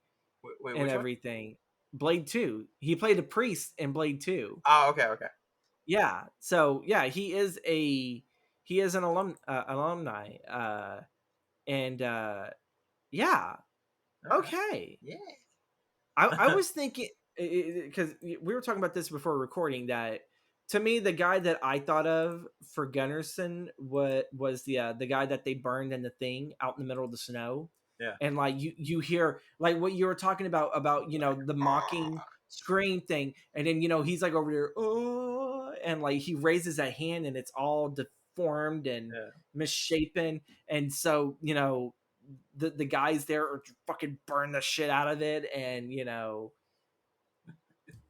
wait, and which one? everything. Blade 2. He played a priest in Blade 2. Oh, okay, okay, Yeah. So yeah, he is an alumni. And yeah, all right, okay. yeah. I was thinking because we were talking about this before recording that to me the guy that I thought of for Gunnarsson was the guy that they burned in the thing out in the middle of the snow, Yeah. and like you hear like what you were talking about Like, the mocking scream thing, and then he's like over there oh, and like he raises a hand and it's all deformed and yeah. misshapen, and so the guys there are fucking burn the shit out of it, and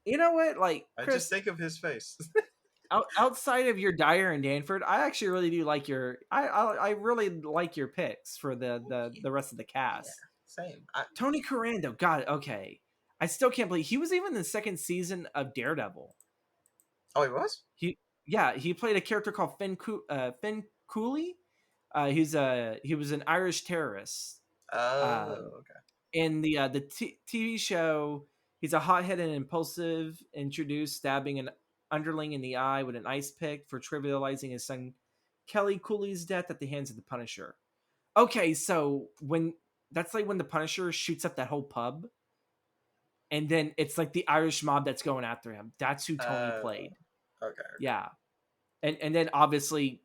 what, like I just Chris, think of his face. outside of your Dyer and Danford, I actually really do like your I really like your picks for the rest of the Yeah, cast. same. Tony Corando, God, okay, I still can't believe he was even in the second season of Daredevil. Oh, he was. He Yeah, he played a character called Finn Cooley. He was an Irish terrorist. Um, Oh, okay. in the TV show, he's a hot-headed and impulsive, introduced stabbing an underling in the eye with an ice pick for trivializing his son Kelly Cooley's death at the hands of the Punisher. Okay, so when that's like when the Punisher shoots up that whole pub, and then it's like the Irish mob that's going after him. That's who Tony Uh, played. okay, okay. Yeah, and then obviously,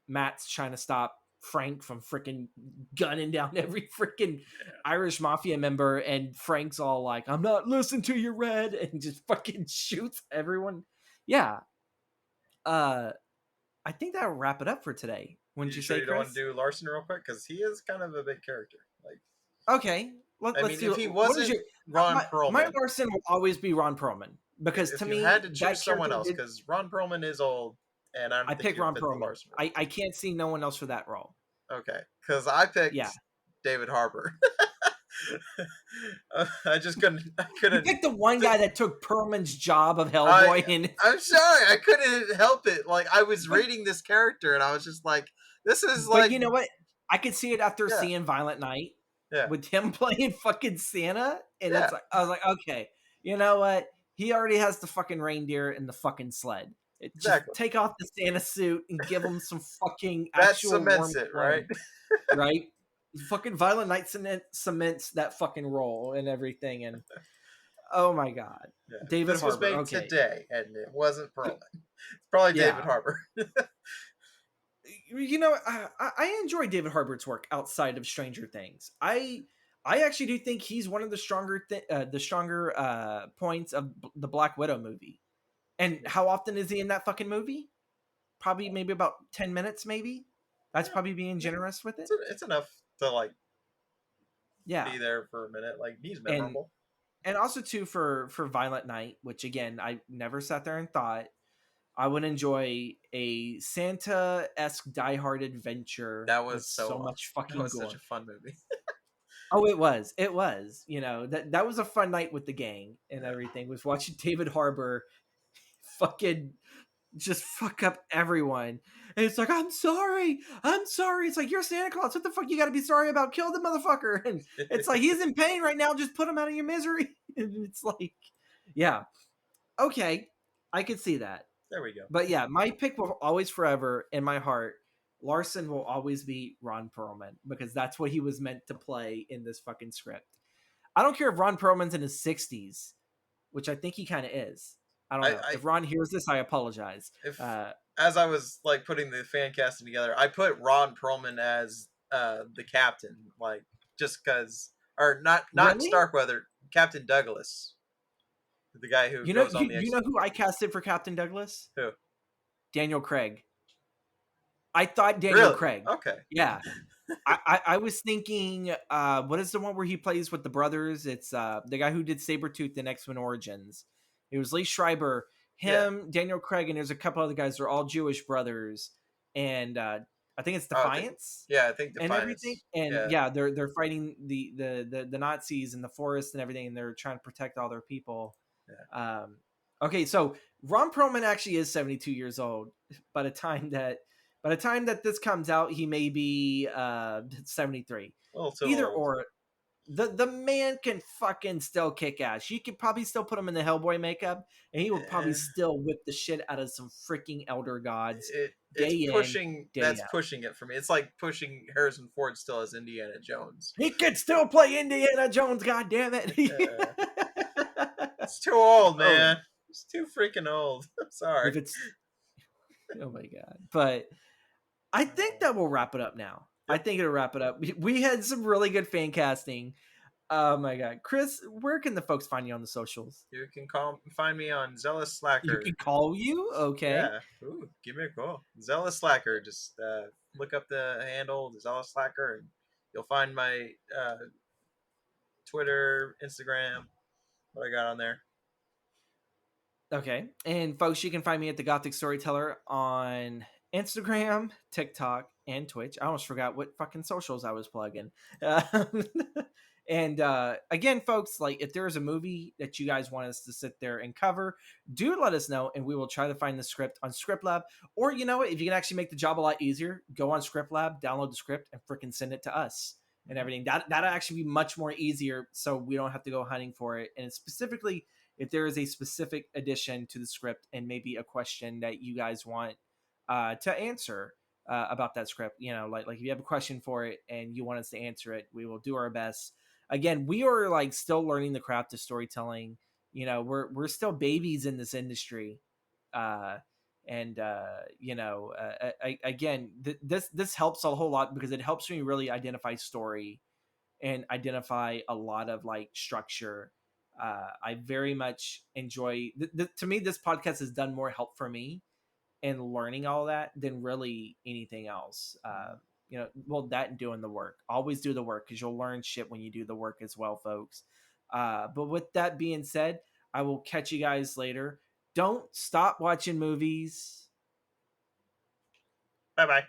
Matt's trying to stop Frank from freaking gunning down every freaking Irish mafia member, and Frank's all like, "I'm not listening to you, Red," and just fucking shoots everyone. Yeah. Uh, I think that'll wrap it up for today. Wouldn't You you sure say, you don't want Chris? to do Larson real quick? Because he is kind of a big character. Like, Okay. I Let's mean, do if it. he What is wasn't your Ron my Perlman, Larson will always be Ron Perlman because to if you had me to that choose someone character else, did. because Ron Perlman is old, and I I don't think pick he would Ron fit the Perlman. Larson role. I can't see no one else for that role. Okay, because I picked Yeah. David Harbour. I just couldn't. I You couldn't. picked the one guy that took Perlman's job of I Hellboy, and I'm sorry, I couldn't help it. Like I was reading this character, and I was just like, "This is but like, you know what? I could see it after yeah, seeing Violent Night yeah, with him playing fucking Santa, and yeah, it's like I was like, okay, you know what? He already has the fucking reindeer and the fucking sled. Just exactly." take off the Santa suit and give him some fucking That actual cements warm it, right? clothes, right? Fucking Violent Night cements that fucking role and everything, and Oh my god. Yeah, David this was Harbour. made Okay. today, and it wasn't Perlman. It's probably David Yeah. Harbour. You know, I enjoy David Harbour's work outside of Stranger Things. I actually do think he's one of the stronger points of the Black Widow movie. And how often is he in that fucking movie? Probably maybe about 10 minutes, maybe. That's Yeah, probably being yeah. generous with it. It's enough to like Yeah, be there for a minute. Like he's and memorable. also too for Violent Night, which again I never sat there and thought I would enjoy a Santa esque Die Hard adventure That with was so so. much That fucking was such a gore. fun movie. Oh, it was. It was. You know, that was a fun night with the gang and Yeah. everything. Was watching David Harbour fucking just fuck up everyone. And it's like, I'm sorry. I'm sorry. It's like, you're Santa Claus. What the fuck you gotta be sorry about? Kill the motherfucker. And it's like, he's in pain right now. Just put him out of your misery. And it's like, yeah. Okay. I could see that. There we go. But yeah, my pick will always forever in my heart. Larson will always be Ron Perlman because that's what he was meant to play in this fucking script. I don't care if Ron Perlman's in his 60s, which I think he kind of is. I don't know. I If Ron hears this, I apologize. if as I was like putting the fan casting together, I put Ron Perlman as the captain, like just because, or not Really? Starkweather, Captain Douglas, the guy who goes on the You know who I casted for Captain Douglas? who Daniel Craig. I thought Daniel really Craig. okay. Yeah. I was thinking, what is the one where he plays with the brothers? It's the guy who did Sabretooth in X-Men Origins. It was Lee Schreiber, Yeah. him, Daniel Craig, and there's a couple other guys. They're all Jewish brothers, and I think it's Oh, Defiance yeah, I think and everything. Defiance. And Yeah. yeah, they're fighting the Nazis in the forest and everything, and they're trying to protect all their people. Yeah. Okay, so Ron Perlman actually is 72 years old by the time that this comes out. He may be 73. A little too Either old. or, the man can fucking still kick ass. You could probably still put him in the Hellboy makeup, and he would probably Eh, still whip the shit out of some freaking elder gods it's day in, pushing. day That's out. pushing it for me. It's like pushing Harrison Ford still as Indiana Jones. He could still play Indiana Jones. God damn it! Uh, it's too old, Oh, man. It's too freaking old. I'm sorry. if it's oh my god, but I think that will wrap it up now. I Yep. think it'll wrap it up. We had some really good fan casting. Oh my god, Chris, where can the folks find you on the socials? You can find me on Zealous You Slacker. can call you, okay? Yeah. Ooh, give me a call. Zealous Slacker. Just look up the handle, Zealous Slacker, and you'll find my Twitter, Instagram, what I got on there. Okay, and folks, you can find me at the Gothic Storyteller on Instagram, TikTok, and Twitch. I almost forgot what fucking socials I was plugging. Um, and again, folks, like if there's a movie that you guys want us to sit there and cover, do let us know, and we will try to find the script on ScriptLab. Or you know what, if you can actually make the job a lot easier, go on ScriptLab, download the script, and freaking send it to us and everything. That'll actually be much more easier, so we don't have to go hunting for it. And specifically, if there is a specific addition to the script and maybe a question that you guys want to answer about that script, you know, like if you have a question for it and you want us to answer it, we will do our best. Again, we are like still learning the craft of storytelling. You know, we're still babies in this industry, uh, and you know, again, this helps a whole lot because it helps me really identify story and identify a lot of like structure. I very much enjoy. To me, this podcast has done more help for me in learning all that than really anything else. You know, well, that and doing the work. Always do the work because you'll learn shit when you do the work as well, folks. But with that being said, I will catch you guys later. Don't stop watching movies. Bye bye.